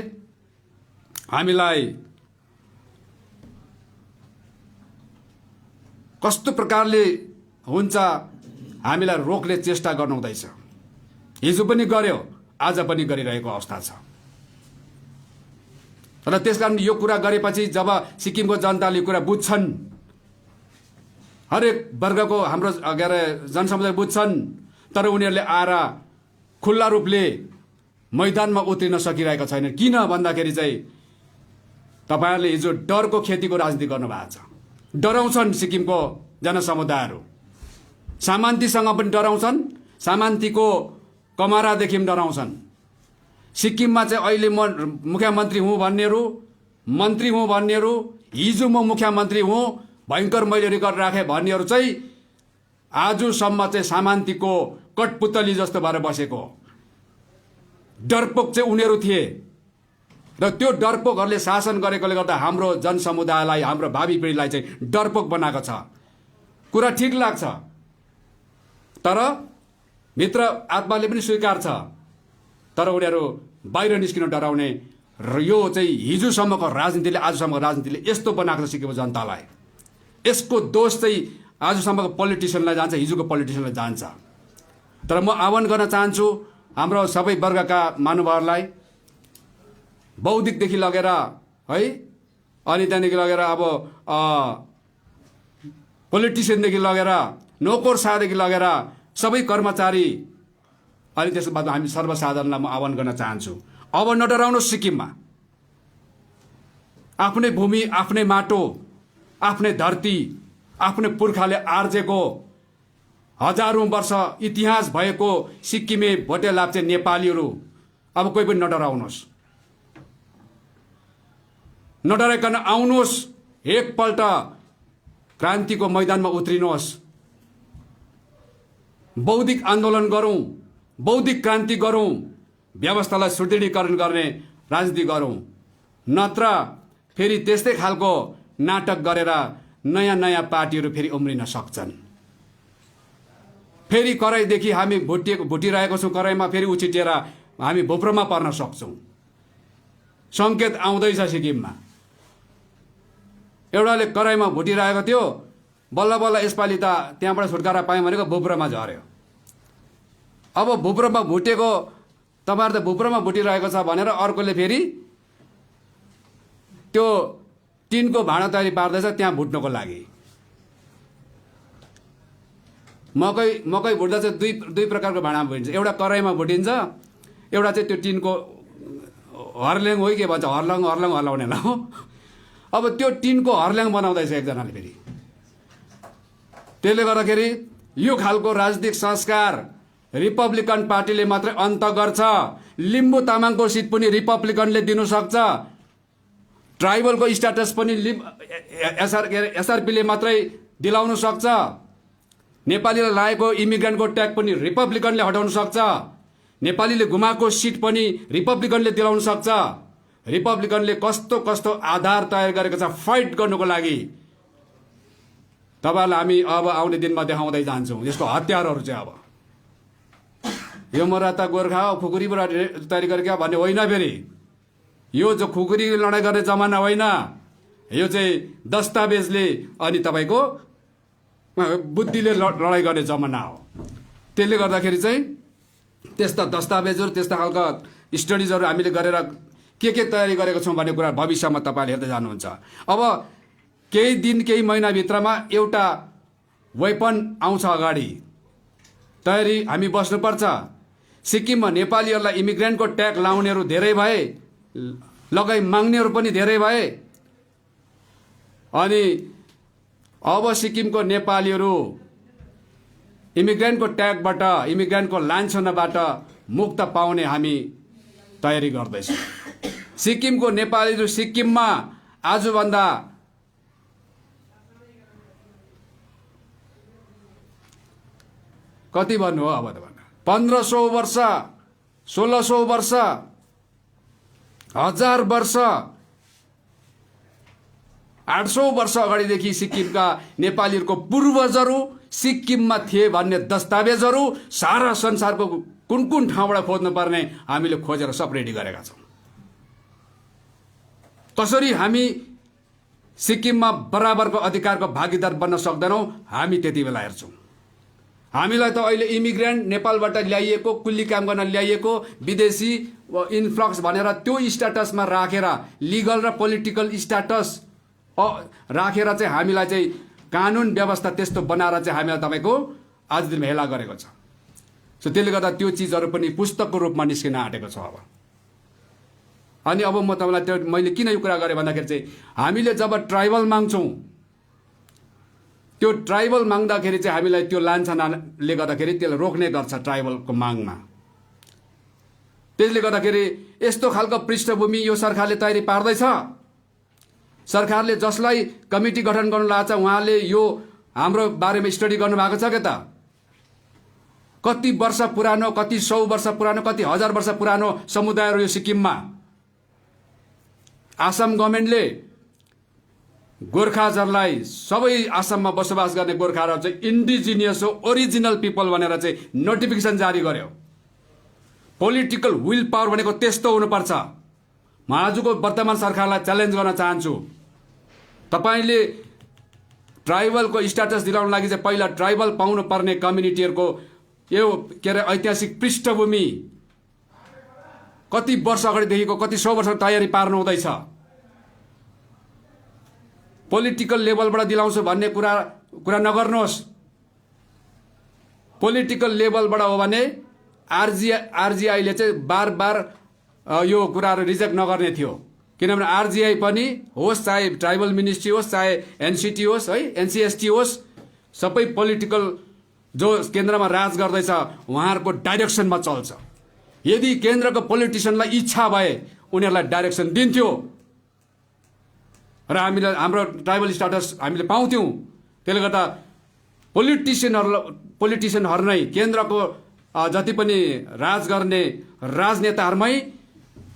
हामीलाई कस्तो प्रकारले हुन्छ हामीलाई रोक्ने चेष्टा गर्नुहुँदैछ। हिजो पनि गर्यो, आज पनि गरिरहेको अवस्था छ। र त्यसकारण यो कुरा गरेपछि जब सिक्किमको जनताले कुरा बुझ्छन्, हरेक वर्गको हाम्रो जनसमुदाय बुझ्छन्, तर उनीहरूले आएर खुल्ला रूपले मैदानमा उत्रिन सकिरहेका छैन। किन भन्दाखेरि चाहिँ तपाईहरुले हिजो डरको खेतीको राजनीति गर्नुभएको छ। डराउँछन् सिक्किमको जनसमुदायहरू, सामान्तिसँग पनि डराउँछन्, सामान्तिको कमरादेखि पनि डराउँछन्। सिक्किममा चाहिँ अहिले म मुख्यमन्त्री हुँ भन्नेहरू, मन्त्री हुँ भन्नेहरू, हिजो म मुख्यमन्त्री हुँ, भयंकर मैले रेकर्ड राखेँ भन्नेहरू चाहिँ आजसम्म चाहिँ सामान्तिको कठपुतली जस्तो भएर बसेको डरपोक चाहिँ उनीहरू थिए। र त्यो डरपोकहरूले शासन गरेकोले गर्दा हाम्रो जनसमुदायलाई, हाम्रो भावी पिँढीलाई चाहिँ डरपोक बनाएको छ। कुरा ठिक लाग्छ, तर भित्र आत्माले पनि स्वीकार छ, तर उनीहरू बाहिर निस्किन डराउने। र यो चाहिँ हिजोसम्मको राजनीतिले, आजसम्मको राजनीतिले यस्तो बनाएको छ सिक्किमको जनतालाई। यसको दोष चाहिँ आजसम्मको पोलिटिसियनलाई जान्छ, हिजोको पोलिटिसियनलाई जान्छ। तर म आह्वान गर्न चाहन्छु हाम्रो सबै वर्गका महानुभावहरूलाई, बौद्धिकदेखि लगेर है, अनि त्यहाँदेखि लगेर अब पोलिटिसियनदेखि लगेर नोकरशाहदेखि लगेर सबै कर्मचारी, अनि त्यसको बाद हामी सर्वसाधारणलाई म आह्वान गर्न चाहन्छु, अब नडराउनुहोस्। सिक्किममा आफ्नै भूमि, आफ्नै माटो, आफ्नै धरती, आफ्नै पुर्खाले आर्जेको हजारौं वर्ष इतिहास भएको सिक्किमे भोटे लाप्चे नेपालीहरू अब कोही पनि नडराउनुहोस्। नडराइकन आउनुहोस्, एकपल्ट क्रान्तिको मैदानमा उत्रिनुहोस्, बौद्धिक आन्दोलन गरौं, बौद्धिक क्रान्ति गरौं, व्यवस्थालाई सुदृढीकरण गर्ने राजनीति गरौं। नत्र फेरि त्यस्तै खालको नाटक गरेर नयाँ नयाँ पार्टीहरू फेरि उम्रिन सक्छन्। फेरि कराईदेखि हामी भुटिरहेको छौँ, कराईमा फेरि उछिटिएर हामी भुप्रोमा पर्न सक्छौँ। संकेत आउँदैछ सिक्किममा। एउटाले कराईमा भुटिरहेको थियो, बल्ल बल्ल यसपालि त त्यहाँबाट छुटकारा पाएँ भनेको भुप्रोमा झर्यो। अब भुप्रोमा भुटेको, तपाईहरु त भुप्रोमा भुटिरहेको छ भनेर अर्कोले फेरि त्यो टिनको भाँडा तयारी पार्दैछ त्यहाँ भुट्नको लागि। मकै भुट्दा चाहिँ दुई प्रकारको भाँडामा भुटिन्छ। एउटा कराईमा भुटिन्छ, एउटा चाहिँ त्यो टिनको हर्ल्याङ हो के भन्छ, हर्लाउने हो। अब त्यो टिनको हर्ल्याङ बनाउँदैछ एकजनाले फेरि। त्यसले गर्दाखेरि यो खालको राजनीतिक संस्कार रिपब्लिकन पार्टीले मात्रै अन्त गर्छ। लिम्बू तामाङको सिट पनि रिपब्लिकनले दिनु सक्छ। ट्राइबलको स्ट्याटस पनि एसआरपीले मात्रै दिलाउन सक्छ। नेपालीलाई लागेको इमिग्रेन्टको ट्याग पनि रिपब्लिकनले हटाउन सक्छ। नेपालीले गुमाएको सिट पनि रिपब्लिकनले दिलाउन सक्छ। रिपब्लिकनले कस्तो कस्तो आधार तयार गरेको छ फाइट गर्नुको लागि। तपाईँहरूलाई हामी अब आउने दिनमा देखाउँदै जान्छौँ यसको हतियारहरू चाहिँ। अब यो मोरा त गोर्खा हो खुकुरीबाट तयारी गरेका भन्ने होइन। फेरि यो जो खुकुरी लडाइँ गर्ने जमाना होइन, यो चाहिँ दस्तावेजले अनि तपाईँको बुद्धिले लडाइँ गर्ने जमाना हो। त्यसले गर्दाखेरि चाहिँ त्यस्ता दस्तावेजहरू त्यस्ता खालका स्टडिजहरू हामीले गरेर के तयारी गरेको छौँ भन्ने कुरा भविष्यमा तपाईँले हेर्दै जानुहुन्छ। अब केही दिन केही महिनाभित्रमा एउटा वेपन आउँछ अगाडि, तयारी हामी बस्नुपर्छ। सिक्किममा नेपालीहरूलाई इमिग्रेन्टको ट्याग लाउनेहरू धेरै भए, लगाई माग्नेहरू पनि धेरै भए। अनि अब सिक्किमको नेपालीहरू इमिग्रेन्टको ट्यागबाट, इमिग्रेन्टको लान्छनाबाट मुक्त पाउने हामी तयारी गर्दैछौँ। सिक्किमको नेपालीहरू सिक्किममा आजभन्दा कति भन्नु हो अब त 1500 वर्ष, 1600 वर्ष, 1000 वर्ष, 800 वर्ष अगाडिदेखि सिक्किमका नेपालीहरूको पूर्वजहरू सिक्किममा थिए भन्ने दस्तावेजहरू सारा संसारको कुन कुन ठाउँबाट खोज्नु पर्ने हामीले खोजेर सब रेडी गरेका छौँ। कसरी हामी सिक्किममा बराबरको अधिकारको भागीदार बन्न सक्दैनौँ हामी त्यति बेला हेर्छौँ। हामीलाई त अहिले इमिग्रेन्ट नेपालबाट ल्याइएको, कुल्ली काम गर्न ल्याइएको विदेशी इन्फ्लक्स भनेर त्यो स्ट्याटसमा राखेर, लिगल र पोलिटिकल स्ट्याटस राखेर चाहिँ हामीलाई चाहिँ कानुन व्यवस्था त्यस्तो बनाएर चाहिँ हामीलाई तपाईँको आज दिनमा हेला गरेको छ। सो त्यसले गर्दा त्यो चिजहरू पनि पुस्तकको रूपमा निस्किन आँटेको छ अब। अनि अब म तपाईँलाई त्यो मैले किन यो कुरा गरेँ भन्दाखेरि चाहिँ हामीले जब ट्राइबल माग्छौँ, त्यो ट्राइबल माग्दाखेरि चाहिँ हामीलाई त्यो लान्छनाले गर्दाखेरि त्यसलाई रोक्ने गर्छ ट्राइबलको मागमा। त्यसले गर्दाखेरि यस्तो खालको पृष्ठभूमि यो सरकारले तयारी पार्दैछ। सरकारले जसलाई कमिटी गठन गर्नु लाग्छ उहाँले यो हाम्रो बारेमा स्टडी गर्नुभएको छ के त? कति वर्ष पुरानो, कति 100 वर्ष पुरानो, कति 1000 वर्ष पुरानो समुदायहरू यो सिक्किममा। आसाम गभर्मेन्टले गोर्खाजहरूलाई, सबै आसाममा बसोबास गर्ने गोर्खाहरू चाहिँ इन्डिजिनियस हो, ओरिजिनल पिपल भनेर चाहिँ नोटिफिकेसन जारी गर्यो। पोलिटिकल विल पावर भनेको त्यस्तो हुनुपर्छ। म आजको वर्तमान सरकारलाई च्यालेन्ज गर्न चाहन्छु, तपाईँले ट्राइबलको स्ट्याटस दिलाउन लागि चाहिँ पहिला ट्राइबल पाउनु पर्ने कम्युनिटीहरूको यो के अरे ऐतिहासिक पृष्ठभूमि कति वर्ष अगाडिदेखिको, कति 100 वर्ष तयारी पार्नु हुँदैछ। पोलिटिकल लेभलबाट दिलाउँछु भन्ने कुरा नगर्नुहोस्। पोलिटिकल लेभलबाट हो भने आरजीआईले चाहिँ बार यो कुराहरू रिजेक्ट नगर्ने थियो। किनभने आरजीआई पनि होस्, चाहे ट्राइबल मिनिस्ट्री होस्, चाहे एनसीटी होस्, है एनसीएसटी होस्, सबै पोलिटिकल जो केन्द्रमा राज गर्दैछ उहाँहरूको डाइरेक्सनमा चल्छ। यदि केन्द्रको पोलिटिसियनलाई इच्छा भए उनीहरूलाई डाइरेक्सन दिन्थ्यो र हामीले हाम्रो ट्राइबल स्ट्याटस हामीले पाउँथ्यौँ। त्यसले गर्दा पोलिटिसियनहरू नै केन्द्रको जति पनि राज गर्ने राजनेताहरूमै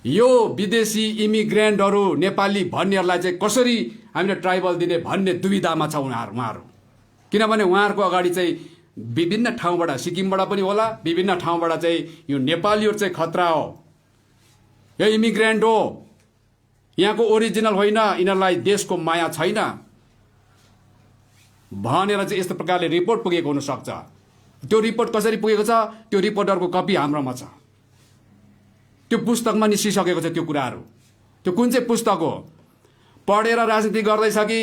यो विदेशी इमिग्रेन्टहरू नेपाली भन्नेहरूलाई चाहिँ कसरी हामीले ट्राइबल दिने भन्ने दुविधामा छ उहाँहरू। किनभने उहाँहरूको अगाडि चाहिँ विभिन्न ठाउँबाट, सिक्किमबाट पनि होला, विभिन्न ठाउँबाट चाहिँ यो नेपालीहरू चाहिँ खतरा हो, यो इमिग्रेन्ट हो, यहाँको ओरिजिनल होइन, यिनीहरूलाई देशको माया छैन भनेर चाहिँ यस्तो प्रकारले रिपोर्ट पुगेको हुनसक्छ। त्यो रिपोर्ट कसरी पुगेको छ, त्यो रिपोर्टहरूको कपी हाम्रोमा छ। त्यो पुस्तकमा निस्किसकेको छ त्यो कुराहरू। त्यो कुन चाहिँ पुस्तक हो? पढेर राजनीति गर्दैछ कि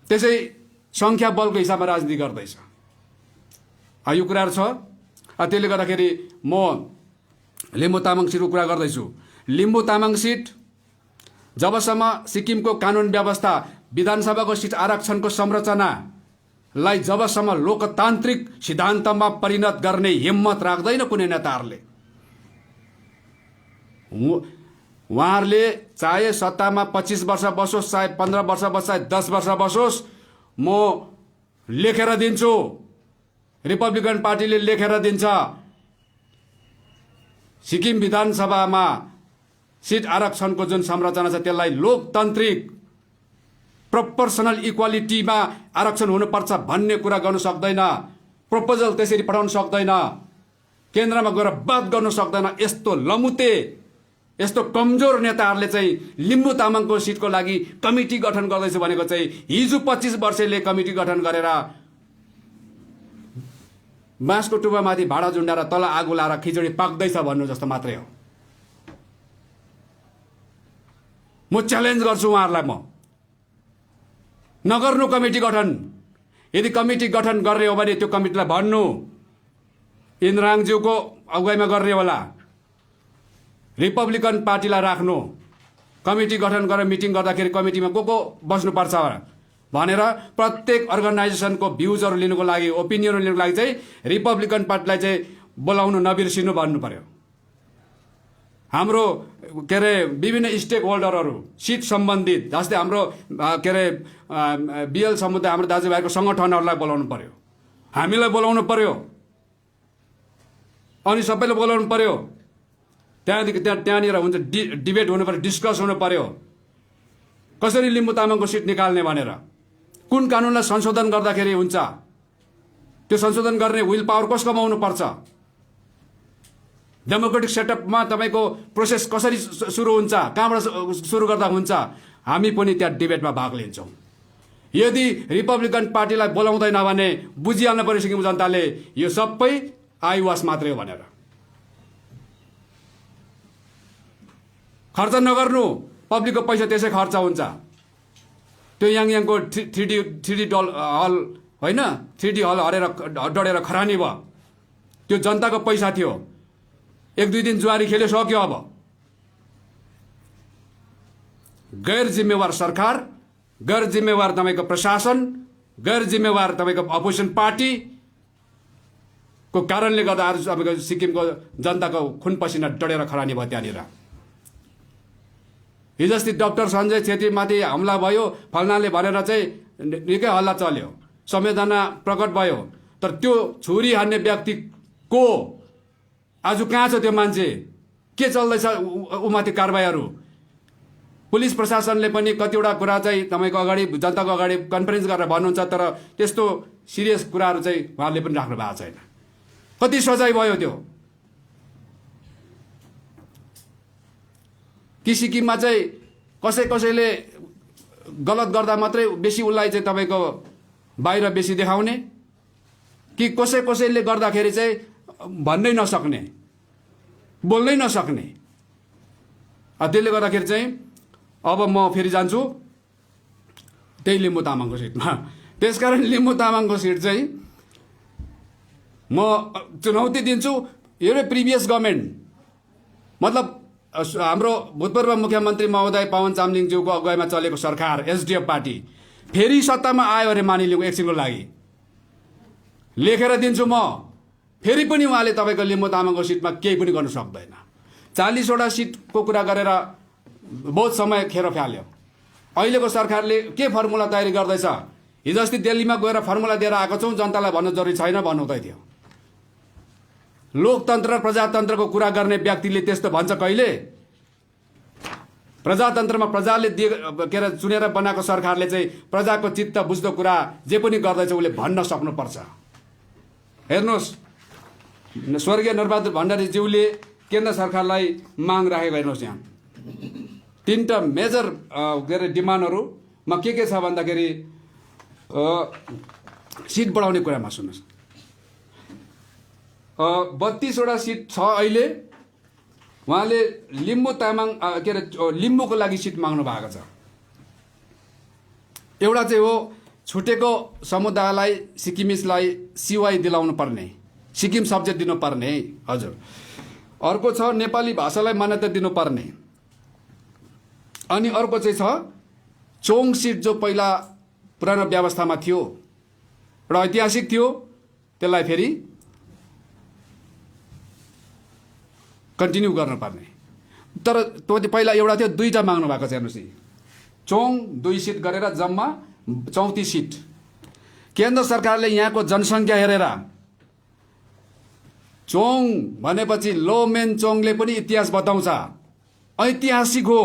त्यसै सङ्ख्या बलको हिसाबमा राजनीति गर्दैछ? यो कुराहरू छ। त्यसले गर्दाखेरि म लिम्बू तामाङ सिटको कुरा गर्दैछु। लिम्बू तामाङ सिट जबसम्म सिक्किमको कानुन व्यवस्था, विधानसभाको सिट आरक्षणको संरचनालाई जबसम्म लोकतान्त्रिक सिद्धान्तमा परिणत गर्ने हिम्मत राख्दैन कुनै नेताहरूले, उहाँहरूले चाहे सत्तामा 25 वर्ष बसोस्, चाहे 15 वर्ष बसोस्, चाहे 10 वर्ष बसोस्, म लेखेर दिन्छु। रिपब्लिकन पार्टीले लेखेर दिन्छ। सिक्किम विधानसभामा सिट आरक्षणको जुन संरचना छ त्यसलाई लोकतान्त्रिक प्रोपोर्सनल इक्वालिटीमा आरक्षण हुनुपर्छ भन्ने कुरा गर्न सक्दैन। प्रपोजल त्यसरी पठाउन सक्दैन। केन्द्रमा गएर बात गर्न सक्दैन। यस्तो लमुते, यस्तो कमजोर नेताहरूले चाहिँ लिम्बू तामाङको सिटको लागि कमिटी गठन गर्दैछु भनेको चाहिँ हिजो 25 वर्षले कमिटी गठन गरेर बाँसको टुप्पामाथि भाडा झुन्डाएर तल आगो लाएर खिचडी पाक्दैछ भन्नु जस्तो मात्रै हो। म च्यालेन्ज गर्छु उहाँहरूलाई, म नगर्नु कमिटी गठन। यदि कमिटी गठन गर्ने हो भने त्यो कमिटीलाई भन्नु इन्द्राङज्यूको अगुवाईमा गर्ने होला, रिपब्लिकन पार्टीलाई राख्नु, कमिटी गठन गरेर मिटिङ गर्दाखेरि कमिटीमा को बस्नुपर्छ भनेर प्रत्येक अर्गनाइजेसनको भ्युजहरू लिनुको लागि, ओपिनियनहरू लिनुको लागि चाहिँ रिपब्लिकन पार्टीलाई चाहिँ बोलाउनु नबिर्सिनु भन्नु पर्यो। हाम्रो के अरे विभिन्न स्टेक होल्डरहरू सिट सम्बन्धित, जस्तै हाम्रो के अरे बिएल समुदाय, हाम्रो दाजुभाइको सङ्गठनहरूलाई बोलाउनु पर्यो, हामीलाई बोलाउनु पर्यो, अनि सबैलाई बोलाउनु पर्यो। त्यहाँदेखि त्यहाँनिर हुन्छ डिबेट हुनु पर्यो, डिस्कस हुनु पर्यो कसरी लिम्बू तामाङको सिट निकाल्ने भनेर, कुन कानुनलाई संशोधन गर्दाखेरि हुन्छ, त्यो संशोधन गर्ने विल पावर कसकोमा हुनुपर्छ, डेमोक्रेटिक सेटअपमा तपाईँको प्रोसेस कसरी सुरु हुन्छ, कहाँबाट सुरु गर्दा हुन्छ। हामी पनि त्यहाँ डिबेटमा भाग लिन्छौँ। यदि रिपब्लिकन पार्टीलाई बोलाउँदैन भने बुझिहाल्नु पर्यो सिक्किम जनताले यो सबै आइवास मात्रै हो भनेर। खर्च नगर्नु, पब्लिकको पैसा त्यसै खर्च हुन्छ। त्यो याङको 3D हल होइन, 3D हल हरेर डढेर खरानी भयो। त्यो जनताको पैसा थियो। 1-2 दिन जुवारी खेल्यो, सक्यो। अब गैर जिम्मेवार सरकार, गैर जिम्मेवार तपाईँको प्रशासन, गैर जिम्मेवार तपाईँको अपोजिसन पार्टीको कारणले गर्दा आज तपाईँको सिक्किमको जनताको खुन पसिना डढेर खरानी भयो। त्यहाँनिर हिजो अस्ति डाक्टर सञ्जय छेत्रीमाथि हमला भयो फल्नाले भनेर चाहिँ निकै हल्ला चल्यो, संवेदना प्रकट भयो। तर त्यो छुरी हान्ने व्यक्ति को आज कहाँ छ? त्यो मान्छे के चल्दैछ उमाथि कारबाहीहरू? पुलिस प्रशासनले पनि कतिवटा कुरा चाहिँ तपाईँको अगाडि, जनताको अगाडि कन्फरेन्स गरेर भन्नुहुन्छ, तर त्यस्तो सिरियस कुराहरू चाहिँ उहाँहरूले पनि राख्नु भएको छैन। कति सजाय भयो त्यो? कि सिक्किममा चाहिँ कसैले गलत गर्दा मात्रै बेसी उसलाई चाहिँ तपाईँको बाहिर बेसी देखाउने, कि कसैले गर्दाखेरि चाहिँ भन्नै नसक्ने, बोल्नै नसक्ने। त्यसले गर्दाखेरि चाहिँ अब म फेरि जान्छु त्यही लिम्बू तामाङको सिटमा। त्यसकारण लिम्बू तामाङको सिट चाहिँ म चुनौती दिन्छु। यो प्रिभियस गभर्मेन्ट, मतलब हाम्रो भूतपूर्व मुख्यमन्त्री महोदय पवन चामलिङज्यूको अगुवाईमा चलेको सरकार, एसडिएफ पार्टी फेरि सत्तामा आयो अरे मानिलिउँ एकछिनको लागि, लेखेर दिन्छु म। फेरि पनि उहाँले तपाईँको लिम्बू तामाङको सिटमा केही पनि गर्नु सक्दैन। 40वटा सिटको कुरा गरेर बहुत समय खेर फाल्यो। अहिलेको सरकारले के फर्मुला तयारी गर्दैछ? हिजो अस्ति दिल्लीमा गएर फर्मुला दिएर आएको छौँ, जनतालाई भन्न जरुरी छैन भन्नुहुँदै थियो। लोकतन्त्र र प्रजातन्त्रको कुरा गर्ने व्यक्तिले त्यस्तो भन्छ कहिले? प्रजातन्त्रमा प्रजाले के अरे चुनेर बनाएको सरकारले चाहिँ प्रजाको चित्त बुझ्दो कुरा जे पनि गर्दैछ उसले भन्न सक्नुपर्छ। हेर्नुहोस्, स्वर्गीय नरबहादुर भण्डारीज्यूले केन्द्र सरकारलाई माग राखेको हेर्नुहोस्। यहाँ 3टा मेजर के अरे डिमान्डहरूमा के छ भन्दाखेरि सिट बढाउने कुरामा सुन्नुहोस्, 32वटा सिट छ अहिले। उहाँले लिम्बू तामाङ के अरे लिम्बूको लागि सिट माग्नु भएको छ। एउटा चाहिँ हो छुटेको समुदायलाई, सिक्किमिसलाई सिवाई दिलाउनु पर्ने, सिक्किम सब्जेक्ट दिनुपर्ने, हजुर। अर्को छ नेपाली भाषालाई मान्यता दिनुपर्ने। अनि अर्को चाहिँ छ चोङ सिट, जो पहिला पुरानो व्यवस्थामा थियो, एउटा ऐतिहासिक थियो, त्यसलाई फेरि कन्टिन्यू गर्नुपर्ने। तर पहिला एउटा थियो, दुईटा माग्नु भएको छ। हेर्नुहोस्, चोङ 2 सिट गरेर जम्मा 34 सिट। केन्द्र सरकारले यहाँको जनसङ्ख्या हेरेर चोङ भनेपछि लोमेन चोङले पनि इतिहास बताउँछ, ऐतिहासिक हो।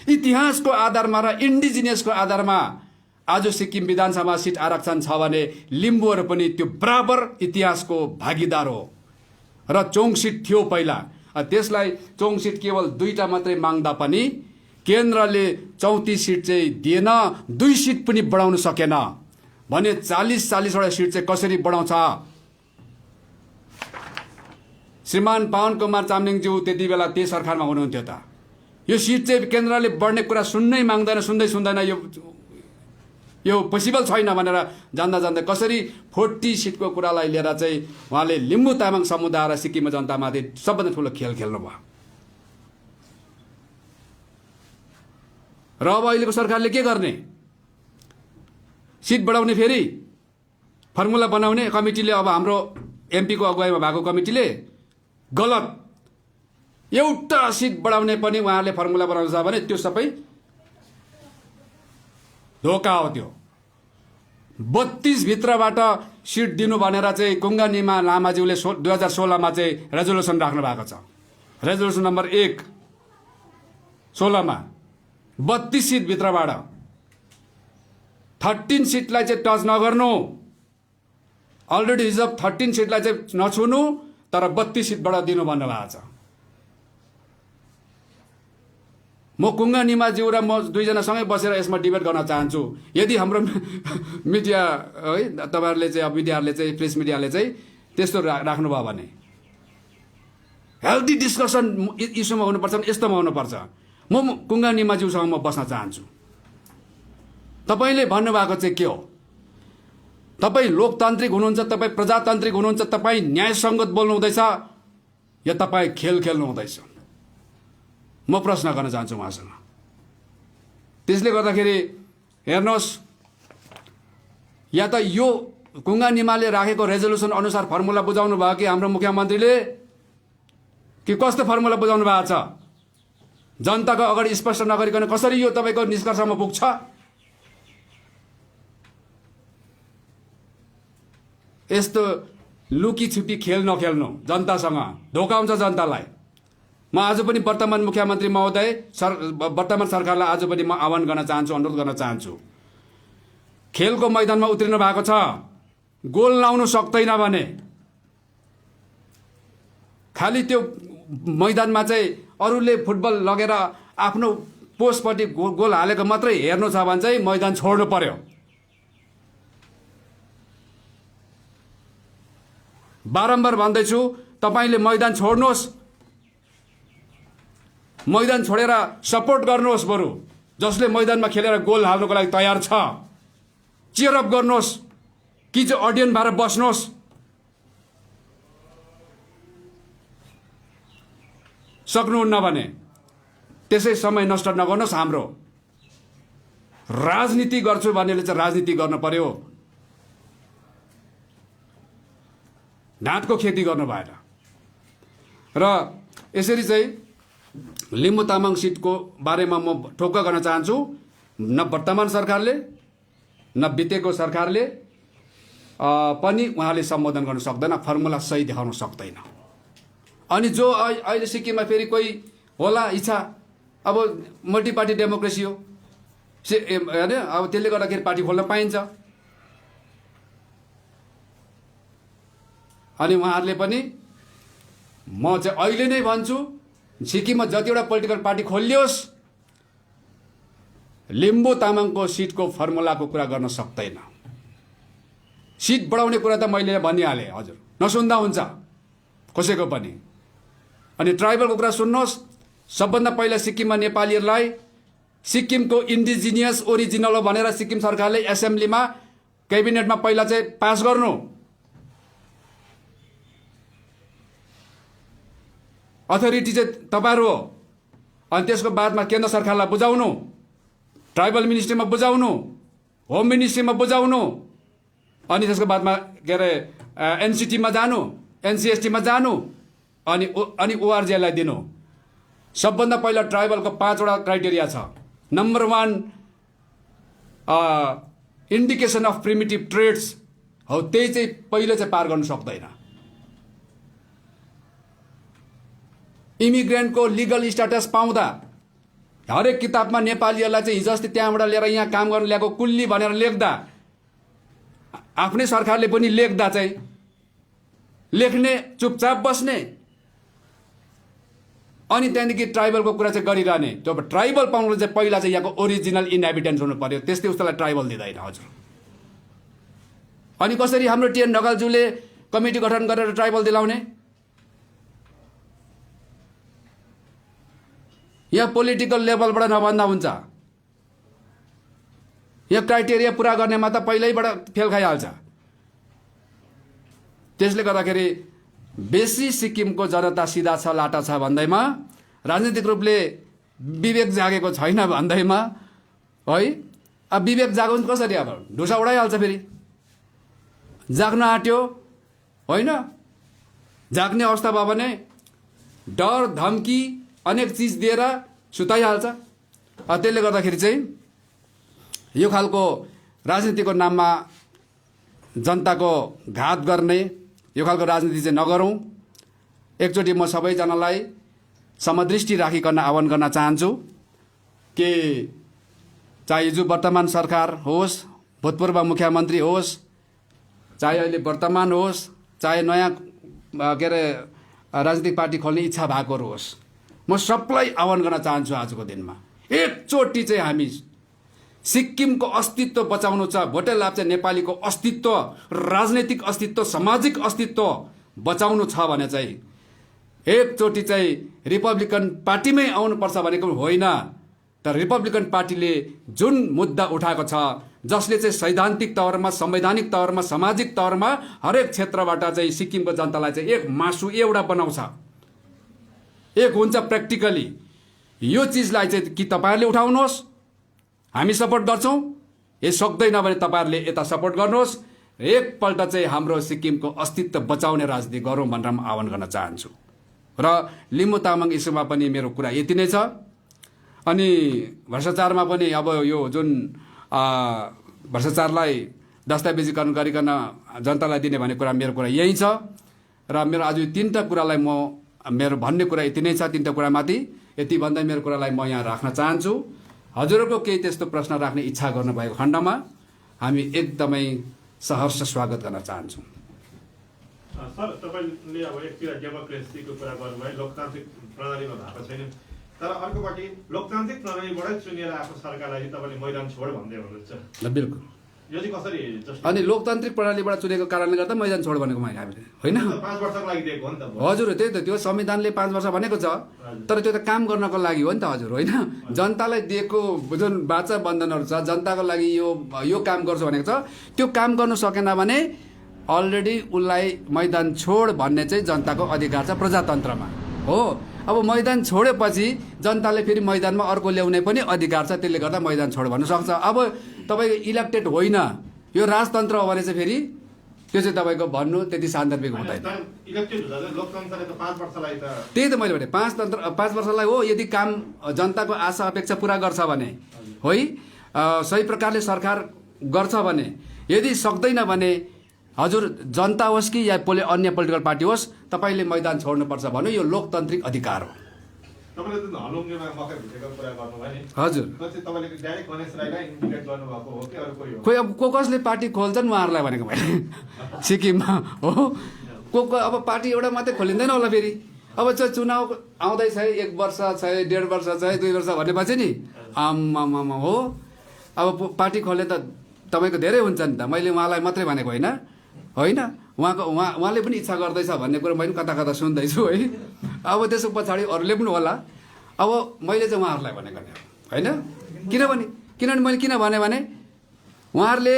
इतिहासको आधारमा र इन्डिजिनियसको आधारमा आज सिक्किम विधानसभा सिट आरक्षण छ भने लिम्बूहरू पनि त्यो बराबर इतिहासको भागीदार हो। र चोङ सिट थियो पहिला, त्यसलाई चोङ सिट केवल 2टा मात्रै माग्दा पनि केन्द्रले 34 सिट चाहिँ दिएन, 2 सिट पनि बढाउन सकेन भने 40-40वटा सिट चाहिँ कसरी बढाउँछ? श्रीमान पवन कुमार चामलिङज्यू त्यति बेला त्यही सरकारमा हुनुहुन्थ्यो त। यो सिट चाहिँ केन्द्रले बढ्ने कुरा सुन्नै माग्दैन, सुन्दैन, यो पोसिबल छैन भनेर जान्दा कसरी 40 सिटको कुरालाई लिएर चाहिँ उहाँले लिम्बू तामाङ समुदाय र सिक्किम जनतामाथि सबभन्दा ठुलो खेल खेल्नुभयो। र अब अहिलेको सरकारले के गर्ने? सिट बढाउने, फेरि फर्मुला बनाउने कमिटीले, अब हाम्रो एमपीको अगुवाईमा भएको कमिटीले गलत एउटा सिट बढाउने पनि उहाँहरूले फर्मुला बनाउँछ भने त्यो सबै धोका हो। त्यो 32 भित्रबाट सिट दिनु भनेर चाहिँ कुङ्गा निमा लामाज्यूले 2016मा चाहिँ रेजोल्युसन राख्नु भएको छ। रेजोल्युसन नम्बर 1 16मा 32 सिट भित्रबाट 13 सिटलाई चाहिँ टच नगर्नु, अलरेडी रिजर्भ 13 सिटलाई चाहिँ नछुनु, तर 32 सिटबाट दिनु भन्नुभएको छ। म कुङ्गा निमाज्यू र म दुईजना सँगै बसेर यसमा डिबेट गर्न चाहन्छु। यदि हाम्रो मिडिया है तपाईँहरूले चाहिँ, अब मिडियाहरूले चाहिँ, प्रेस मिडियाले चाहिँ त्यस्तो राख्नुभयो भने हेल्दी डिस्कसन इस्युमा हुनुपर्छ भने यस्तोमा हुनुपर्छ। म कुङ्गा निमाज्यूसँग म बस्न चाहन्छु। तपाईँले भन्नुभएको चाहिँ के हो? तपाईँ लोकतान्त्रिक हुनुहुन्छ, तपाईँ प्रजातान्त्रिक हुनुहुन्छ, तपाईँ न्यायसङ्गत बोल्नु हुँदैछ या तपाईँ खेल खेल्नु हुँदैछ? म प्रश्न गर्न चाहन्छु उहाँसँग। त्यसले गर्दाखेरि हेर्नुहोस्, या त यो कुङ्गा निमाले राखेको रेजोल्युसन अनुसार फर्मुला बुझाउनु भयो कि हाम्रो मुख्यमन्त्रीले, कि कस्तो फर्मुला बुझाउनु भएको छ? जनताको अगाडि स्पष्ट नगरिकन कसरी यो तपाईँको निष्कर्षमा पुग्छ? यस्तो लुकी छुपी खेल नखेल्नु जनतासँग, धोका हुन्छ जनतालाई। म आज पनि वर्तमान मुख्यमन्त्री महोदय, वर्तमान सरकारलाई आज पनि म आह्वान गर्न चाहन्छु, अनुरोध गर्न चाहन्छु। खेलको मैदानमा उत्रिनु भएको छ, गोल लाउनु सक्दैन भने खालि त्यो मैदानमा चाहिँ अरूले फुटबल लगेर आफ्नो पोस्टपट्टि गोल हालेको मात्रै हेर्नु छ भने चाहिँ मैदान छोड्नु पर्यो। बारम्बार भन्दैछु, तपाईँले मैदान छोड्नुहोस्, मैदान छोडेर सपोर्ट गर्नुहोस्। बरु जसले मैदानमा खेलेर गोल हाल्नुको लागि तयार छ, चियर अप गर्नुहोस् कि चाहिँ अडियन्स भएर बस्नुहोस्। सक्नुहुन्न भने त्यसै समय नष्ट नगर्नुहोस्। हाम्रो राजनीति गर्छु भन्नेले चाहिँ राजनीति गर्नु पर्यो, ढाँटको खेती गर्नु भएन। र यसरी चाहिँ लिम्बू तामाङ सिटको बारेमा म ठोक्का गर्न चाहन्छु, न वर्तमान सरकारले न बितेको सरकारले पनि उहाँले सम्बोधन गर्न सक्दैन, फर्मुला सही देखाउन सक्दैन। अनि जो अहिले सिक्किममा फेरि कोही होला इच्छा, अब मल्टी पार्टी डेमोक्रेसी हो होइन, अब त्यसले गर्दाखेरि पार्टी खोल्न पाइन्छ। अनि उहाँहरूले पनि, म चाहिँ अहिले नै भन्छु, सिक्किममा जतिवटा पोलिटिकल पार्टी खोलियोस्, लिम्बू तामाङको सिटको फर्मुलाको कुरा गर्न सक्दैन। सिट बढाउने कुरा त मैले भनिहालेँ, हजुर नसुन्दा हुन्छ कसैको पनि। अनि ट्राइबलको कुरा सुन्नुहोस्, सबभन्दा पहिला सिक्किममा नेपालीहरूलाई सिक्किमको इन्डिजिनियस ओरिजिनल हो भनेर सिक्किम सरकारले एसेम्ब्लीमा क्याबिनेटमा पहिला चाहिँ पास गर्नु, अथोरिटी चाहिँ तपाईँहरू हो। अनि त्यसको बादमा केन्द्र सरकारलाई बुझाउनु, ट्राइबल मिनिस्ट्रीमा बुझाउनु, होम मिनिस्ट्रीमा बुझाउनु, अनि त्यसको बादमा के अरे एनसिटीमा जानु, एनसिएसटीमा जानु, अनि ओआरजेलाई दिनु। सबभन्दा पहिला ट्राइबलको 5वटा क्राइटेरिया छ। Number 1 indication of primitive traits हो, त्यही चाहिँ पहिले चाहिँ पार गर्नु सक्दैन। इमिग्रेन्टको लिगल स्ट्याटस पाउँदा हरेक किताबमा नेपालीहरूलाई चाहिँ हिजो अस्ति त्यहाँबाट लिएर यहाँ काम गर्न ल्याएको कुल्ली भनेर लेख्दा, आफ्नै सरकारले पनि लेख्दा चाहिँ लेख्ने, चुपचाप बस्ने, अनि त्यहाँदेखि ट्राइबलको कुरा चाहिँ गरिरहने। जब ट्राइबल पाउनु चाहिँ पहिला चाहिँ यहाँको ओरिजिनल इन्हेबिटेन्ट हुनु पर्यो, त्यस्तै उस्तोलाई ट्राइबल दिँदैन हजुर। अनि कसरी हाम्रो टिएन ढकालज्यूले कमिटी गठन गरेर ट्राइबल दिलाउने? यहाँ पोलिटिकल लेभलबाट नभन्दा हुन्छ। यहाँ क्राइटेरिया पुरा गर्नेमा त पहिल्यैबाट फेल खाइहाल्छ। त्यसले गर्दाखेरि बेसी सिक्किमको जनता सिधा छ, लाटा छ भन्दैमा, राजनीतिक रूपले विवेक जागेको छैन भन्दैमा है, अब विवेक जागौँ कसरी? अब ढुसा उडाइहाल्छ फेरि। जाग्न आँट्यो होइन, जाग्ने अवस्था भयो भने डर धम्की अनेक चिज दिएर सुताइहाल्छ। त्यसले गर्दाखेरि चाहिँ यो खालको राजनीतिको नाममा जनताको घात गर्ने यो खालको राजनीति चाहिँ नगरौँ। एकचोटि म सबैजनालाई समदृष्टि राखिकन आह्वान गर्न चाहन्छु कि चाहे जो वर्तमान सरकार होस्, भूतपूर्व मुख्यमन्त्री होस्, चाहे अहिले वर्तमान होस्, चाहे नयाँ के अरे राजनीतिक पार्टी खोल्ने इच्छा भएकोहरू होस्, म सबलाई आह्वान गर्न चाहन्छु आजको दिनमा एकचोटि चाहिँ हामी सिक्किमको अस्तित्व बचाउनु छ। भोटे लाप्चे नेपालीको अस्तित्व, राजनैतिक अस्तित्व, सामाजिक अस्तित्व बचाउनु छ भने चाहिँ एकचोटि चाहिँ रिपब्लिकन पार्टीमै आउनुपर्छ भनेको होइन। तर रिपब्लिकन पार्टीले जुन मुद्दा उठाएको छ, जसले चाहिँ सैद्धान्तिक तवरमा, संवैधानिक तवरमा, सामाजिक तवरमा हरेक क्षेत्रबाट चाहिँ सिक्किमको जनतालाई चाहिँ एक मासु एउटा बनाउँछ, एक हुन्छ प्र्याक्टिकली। यो चिजलाई चाहिँ कि तपाईँहरूले उठाउनुहोस्, हामी सपोर्ट गर्छौँ। यो सक्दैन भने तपाईँहरूले यता सपोर्ट गर्नुहोस्। एकपल्ट चाहिँ हाम्रो सिक्किमको अस्तित्व बचाउने राजनीति गरौँ भनेर म आह्वान गर्न चाहन्छु। र लिम्बू तामाङ इस्युमा पनि मेरो कुरा यति नै छ। अनि भ्रष्टाचारमा पनि अब यो जुन भ्रष्टाचारलाई दस्तावेजीकरण गरिकन जनतालाई दिने भन्ने कुरा, मेरो कुरा यही छ। र मेरो आज 3टा कुरालाई मेरो भन्ने कुरा यति नै छ। 3टा कुरामाथि यति भन्दै मेरो कुरालाई म यहाँ राख्न चाहन्छु। हजुरहरूको केही त्यस्तो प्रश्न राख्ने इच्छा गर्नुभएको खण्डमा हामी एकदमै सहर्ष स्वागत गर्न चाहन्छौँ। सर, तपाईँले अब एकतिर डेमोक्रेसीको कुरा गर्नुभयो, लोकतान्त्रिक प्रणालीमा भएको छैन, तर अर्कोपट्टि लोकतान्त्रिक प्रणालीबाटै चुनेर आएको सरकारलाई तपाईँले मैदान छोड भन्दै हुनुहुन्छ। बिल्कुल। यो चाहिँ कसरी? अनि लोकतान्त्रिक प्रणालीबाट चुनेको कारणले गर्दा मैदान छोड भनेको मैले हामीले होइन। 5 वर्षको लागि दिएको हो नि त। हजुर, त्यही त, त्यो संविधानले 5 वर्ष भनेको छ, तर त्यो त काम गर्नको लागि हो नि त हजुर, होइन। जनतालाई दिएको जुन वाचा बन्धनहरू छ, जनताको लागि यो काम गर्छु भनेको छ, त्यो काम गर्नु सकेन भने अलरेडी उसलाई मैदान छोड भन्ने चाहिँ जनताको अधिकार छ प्रजातन्त्रमा हो। अब मैदान छोडेपछि जनताले फेरि मैदानमा अर्को ल्याउने पनि अधिकार छ। त्यसले गर्दा मैदान छोड भन्न सक्छ। अब तपाईँको इलेक्टेड होइन, यो राजतन्त्र हो भने चाहिँ फेरि त्यो चाहिँ तपाईँको भन्नु त्यति सान्दर्भिक हुँदैन। त्यही त मैले भने 5 वर्षलाई हो, यदि काम जनताको आशा अपेक्षा पुरा गर्छ भने है, सही प्रकारले सरकार गर्छ भने, यदि सक्दैन भने हजुर जनता होस् कि या अन्य पोलिटिकल पार्टी होस्, तपाईँले मैदान छोड्नुपर्छ भन्नु, यो लोकतान्त्रिक अधिकार हो। हजुर, खोइ अब कसले पार्टी खोल्छन् उहाँहरूलाई भनेको मैले सिक्किममा हो। अब पार्टी एउटा मात्रै खोलिँदैन होला फेरि। अब चाहिँ चुनाव आउँदैछ, 1 वर्ष छ, 1.5 वर्ष छ, 2 वर्ष भनेपछि नि आम्मामा हो। अब पार्टी खोल्ने त तपाईँको धेरै हुन्छ नि त। मैले उहाँलाई मात्रै भनेको होइन, उहाँले पनि इच्छा गर्दैछ भन्ने कुरो मैले कता कता सुन्दैछु है। अब त्यसको पछाडि अरूले पनि होला। अब मैले चाहिँ उहाँहरूलाई भनेको होइन, किनभने मैले किन भने उहाँहरूले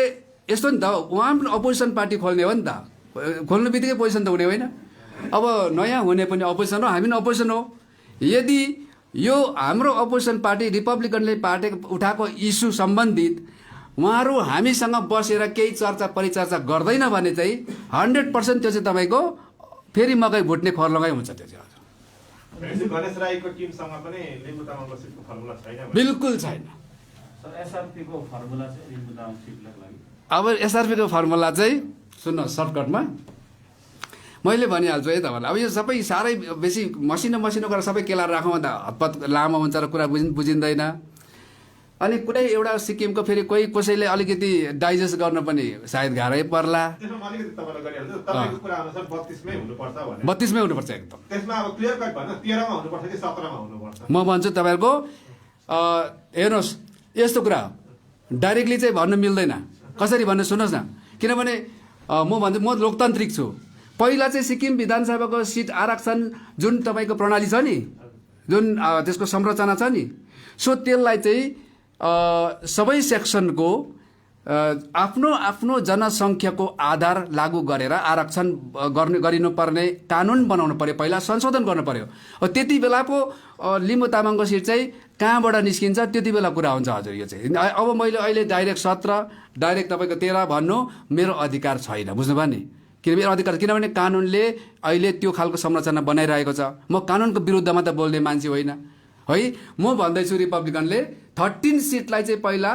यस्तो नि त, उहाँ पनि अपोजिसन पार्टी खोल्ने हो नि त, खोल्नु बित्तिकै पोजिसन त हुने होइन। अब नयाँ हुने पनि अपोजिसन हो, हामी पनि अपोजिसन हो। यदि यो हाम्रो अपोजिसन पार्टी रिपब्लिकनले पार्टी उठाएको इस्यु सम्बन्धित उहाँहरू हामीसँग बसेर केही चर्चा परिचर्चा गर्दैन भने चाहिँ 100% त्यो चाहिँ तपाईँको फेरि मकै भुट्ने खर्लङ्गै हुन्छ त्यो चाहिँ हजुर। भनेपछि गणेश राईको टिमसँग पनि लिम्बू तामाङको सिटको फर्मुला छैन भने? बिल्कुल छैन। एसआरपीको फर्मुला चाहिँ लिम्बू तामाङ सिटको लागि अब एसआरपीको फर्मुला चाहिँ सुन्नु सर्टकटमा मैले भनिहाल्छु है तपाईँलाई। अब यो सबै साह्रै बेसी मसिनो गरेर सबै केलाएर राखौँ अन्त हतपत लामो हुन्छ र कुरा बुझिँदैन। अनि कुनै एउटा सिक्किमको फेरि कसैले अलिकति डाइजेस्ट गर्न पनि सायद गाह्रै पर्ला। त्यसमा म अलिकति तपाईँलाई गरिहाल्छु। तपाईँको कुरा अनुसार 32 मै हुनुपर्छ भने 32 मै हुनुपर्छ एकदम। त्यसमा अब क्लियर कट भन्न 13 मा हुनुपर्छ कि 17 मा हुनुपर्छ? म भन्छु तपाईँहरूको हेर्नुहोस् यस्तो कुरा हो, डाइरेक्टली चाहिँ भन्नु मिल्दैन। कसरी भन्नु सुन्नुहोस् न, किनभने म भन्छु म लोकतान्त्रिक छु। पहिला चाहिँ सिक्किम विधानसभाको सिट आरक्षण जुन तपाईँको प्रणाली छ नि, जुन त्यसको संरचना छ नि, सो त्यसलाई चाहिँ सबै सेक्सनको आफ्नो आफ्नो जनसङ्ख्याको आधार लागू गरेर आरक्षण गरिनुपर्ने कानुन बनाउनु पर्यो, पहिला संशोधन गर्नु पर्यो। त्यति बेला पो लिम्बू तामाङको सिट चाहिँ कहाँबाट निस्किन्छ त्यति बेला कुरा हुन्छ हजुर। यो चाहिँ अब मैले अहिले डाइरेक्ट 17 डाइरेक्ट तपाईँको 13 भन्नु मेरो अधिकार छैन, बुझ्नुभयो नि। किनभने कानुनले अहिले त्यो खालको संरचना बनाइरहेको छ। म कानुनको विरुद्धमा त बोल्ने मान्छे होइन है। म भन्दैछु रिपब्लिकनले 13 सिटलाई चाहिँ पहिला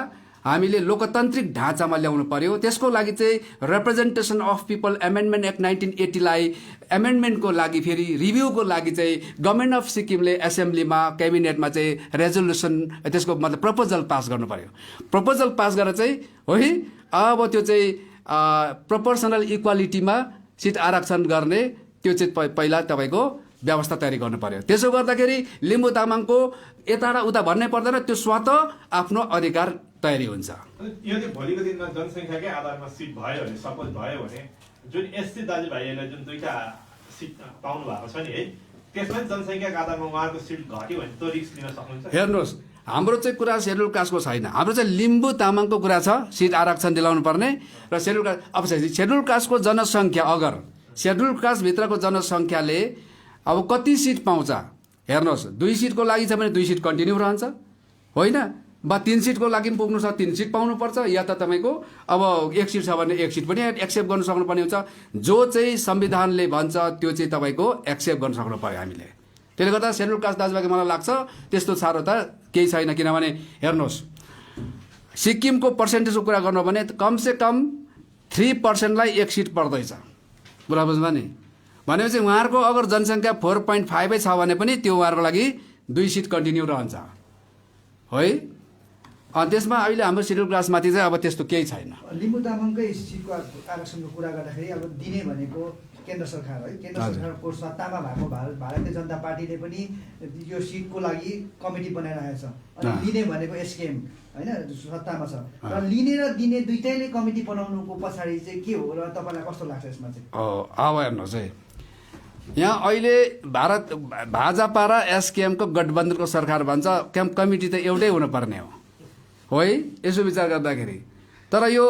हामीले लोकतान्त्रिक ढाँचामा ल्याउनु पर्यो। त्यसको लागि चाहिँ representation of people amendment act 1980 लाई एमेन्डमेन्टको लागि फेरि रिभ्यूको लागि चाहिँ गभर्मेन्ट अफ सिक्किमले एसेम्ब्लीमा क्याबिनेटमा चाहिँ रेजोल्युसन त्यसको मतलब प्रपोजल पास गर्नु पर्यो। प्रपोजल पास गरेर चाहिँ है अब त्यो चाहिँ प्रोपोर्सनल इक्वालिटीमा सिट आरक्षण गर्ने त्यो चाहिँ पहिला तपाईँको व्यवस्था तयारी गर्नु पर्यो। त्यसो गर्दाखेरि लिम्बू तामाङको यता र उता भन्नै पर्दैन, त्यो स्वतः आफ्नो अधिकार तयारी हुन्छ। यो चाहिँ भोलिको दिनमा जनसङ्ख्याकै आधारमा सिट भयो भने, सपोज भयो भने जुन एससी दाजुभाइहरूले जुन 2टा सिट पाउनु भएको छ नि है, त्यसमा जनसङ्ख्याको आधारमा उहाँहरूको सिट घट्यो भने त्यो रिस्क लिन सक्नुहुन्छ? हेर्नुहोस् हाम्रो चाहिँ कुरा सेड्युल कास्टको छैन, हाम्रो चाहिँ लिम्बू तामाङको कुरा छ सिट आरक्षण दिलाउनु पर्ने। र सेड्युल कास्ट अब सेड्युल कास्टको जनसङ्ख्या अगर सेड्युल कास्टभित्रको जनसङ्ख्याले अब कति सिट पाउँछ हेर्नुहोस्, 2 सिटको लागि छ भने 2 सिट कन्टिन्यू रहन्छ होइन, बा 3 सिटको लागि पनि पुग्नु छ 3 सिट पाउनुपर्छ, या त तपाईँको अब 1 सिट छ भने 1 सिट पनि एक्सेप्ट गर्नु सक्नुपर्ने हुन्छ। जो चाहिँ संविधानले भन्छ त्यो चाहिँ तपाईँको एक्सेप्ट गर्न सक्नु पर्यो हामीले। त्यसले गर्दा सेड्युल कास्ट दाजुभाइको मलाई लाग्छ त्यस्तो साह्रो त केही छैन। किनभने हेर्नुहोस् सिक्किमको पर्सेन्टेजको कुरा गर्नु भने कमसेकम 3%लाई 1 सिट पर्दैछ, कुरा बुझ्नुभयो नि। भनेपछि उहाँहरूको अगर जनसङ्ख्या 4.5 छ भने पनि त्यो उहाँहरूको लागि 2 सिट कन्टिन्यू रहन्छ है। अनि त्यसमा अहिले हाम्रो सेड्युल क्लासमाथि चाहिँ अब त्यस्तो केही छैन। लिम्बू तामाङकै सिटको आरक्षणको कुरा गर्दाखेरि अब दिने भनेको केन्द्र सरकार है। केन्द्र सरकारको सत्तामा भएको भारतीय जनता पार्टीले पनि यो सिटको लागि कमिटी बनाइरहेको छ। अनि लिने भनेको एसकेएम होइन, सत्तामा छ। र लिने र दिने दुइटैले कमिटी बनाउनुको पछाडि चाहिँ के हो र तपाईँलाई कस्तो लाग्छ यसमा चाहिँ? अब हेर्नुहोस् है, यहाँ अहिले भाजपा र एसकेएमको गठबन्धनको सरकार भन्छ, कमिटी त एउटै हुनुपर्ने हो है यसो विचार गर्दाखेरि। तर यो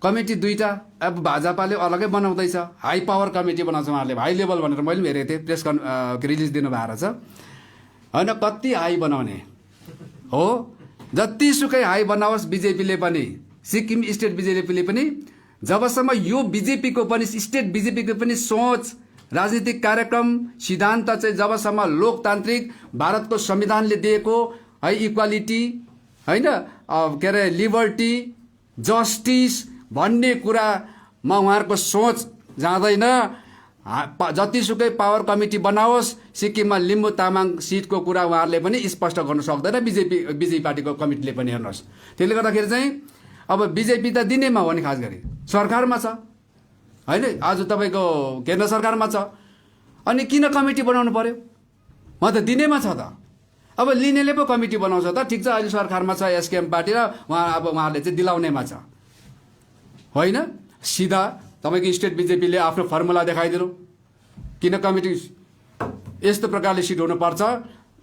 कमिटी 2टा अब भाजपाले अलगै बनाउँदैछ, हाई पावर कमिटी बनाउँछ उहाँहरूले, हाई लेभल भनेर मैले पनि हेरेको थिएँ, प्रेस रिलिज दिनुभएको छ होइन। कति हाई बनाउने हो, जतिसुकै हाई बनाओस् बिजेपीले पनि, सिक्किम स्टेट बिजेपीले पनि, जबसम्म यो बिजेपीको पनि स्टेट बिजेपीको पनि सोच राजनीतिक कार्यक्रम सिद्धान्त चाहिँ जबसम्म लोकतान्त्रिक भारतको संविधानले दिएको है इक्वालिटी होइन के अरे लिबर्टी जस्टिस भन्ने कुरामा उहाँहरूको सोच जाँदैन। जतिसुकै पावर कमिटी बनाओस् सिक्किममा लिम्बू तामाङ सिटको कुरा उहाँहरूले पनि स्पष्ट गर्न सक्दैन, बिजेपी पार्टीको कमिटीले पनि। हेर्नुहोस् त्यसले गर्दाखेरि चाहिँ अब बिजेपी त दिनेमा हो नि, खास गरी सरकारमा छ होइन, आज तपाईँको केन्द्र सरकारमा छ, अनि किन कमिटी बनाउनु पर्यो? म त दिनेमा छ त, अब लिनेले पो कमिटी बनाउँछ त। ठिक छ अहिले सरकारमा छ एसकेएम पार्टी र उहाँहरूले चाहिँ दिलाउनेमा छ होइन। सिधा तपाईँको स्टेट बिजेपीले आफ्नो फर्मुला देखाइदिनु, किन कमिटी यस्तो प्रकारले सिट हुनुपर्छ,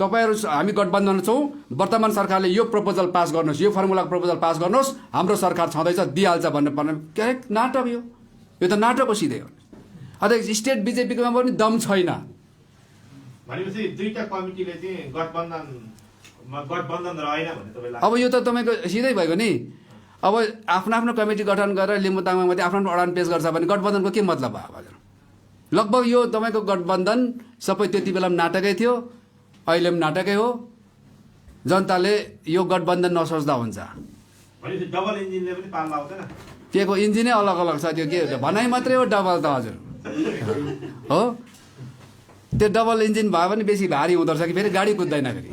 तपाईँहरू हामी गठबन्धन छौँ, वर्तमान सरकारले यो प्रपोजल पास गर्नुहोस्, यो फर्मुलाको प्रपोजल पास गर्नुहोस्, हाम्रो सरकार छँदैछ दिइहाल्छ भन्नुपर्ने के नाटक यो त नाटक हो सिधै हो। अझ स्टेट बिजेपीकोमा पनि दम छैन। भनेपछि 2टा कमिटीले चाहिँ गठबन्धन रहेन भने तपाईँलाई अब यो त तपाईँको सिधै भएको नि। अब आफ्नो आफ्नो कमिटी गठन गरेर लिम्बू तामाङमाथि आफ्नो आफ्नो अडान पेश गर्छ भने गठबन्धनको के मतलब भयो हजुर? लगभग यो तपाईँको गठबन्धन सबै त्यति बेला पनि नाटकै थियो, अहिले पनि नाटकै हो। जनताले यो गठबन्धन नसोच्दा हुन्छ। भनेपछि डबल इन्जिनले पनि पाल्ला आउँदैन। के को इन्जिनै अलग अलग छ, त्यो के भनाइ मात्रै हो डबल त हजुर हो। त्यो डबल इन्जिन भयो भने बेसी भारी हुँदो रहेछ कि फेरि गाडी कुद्दैन फेरि।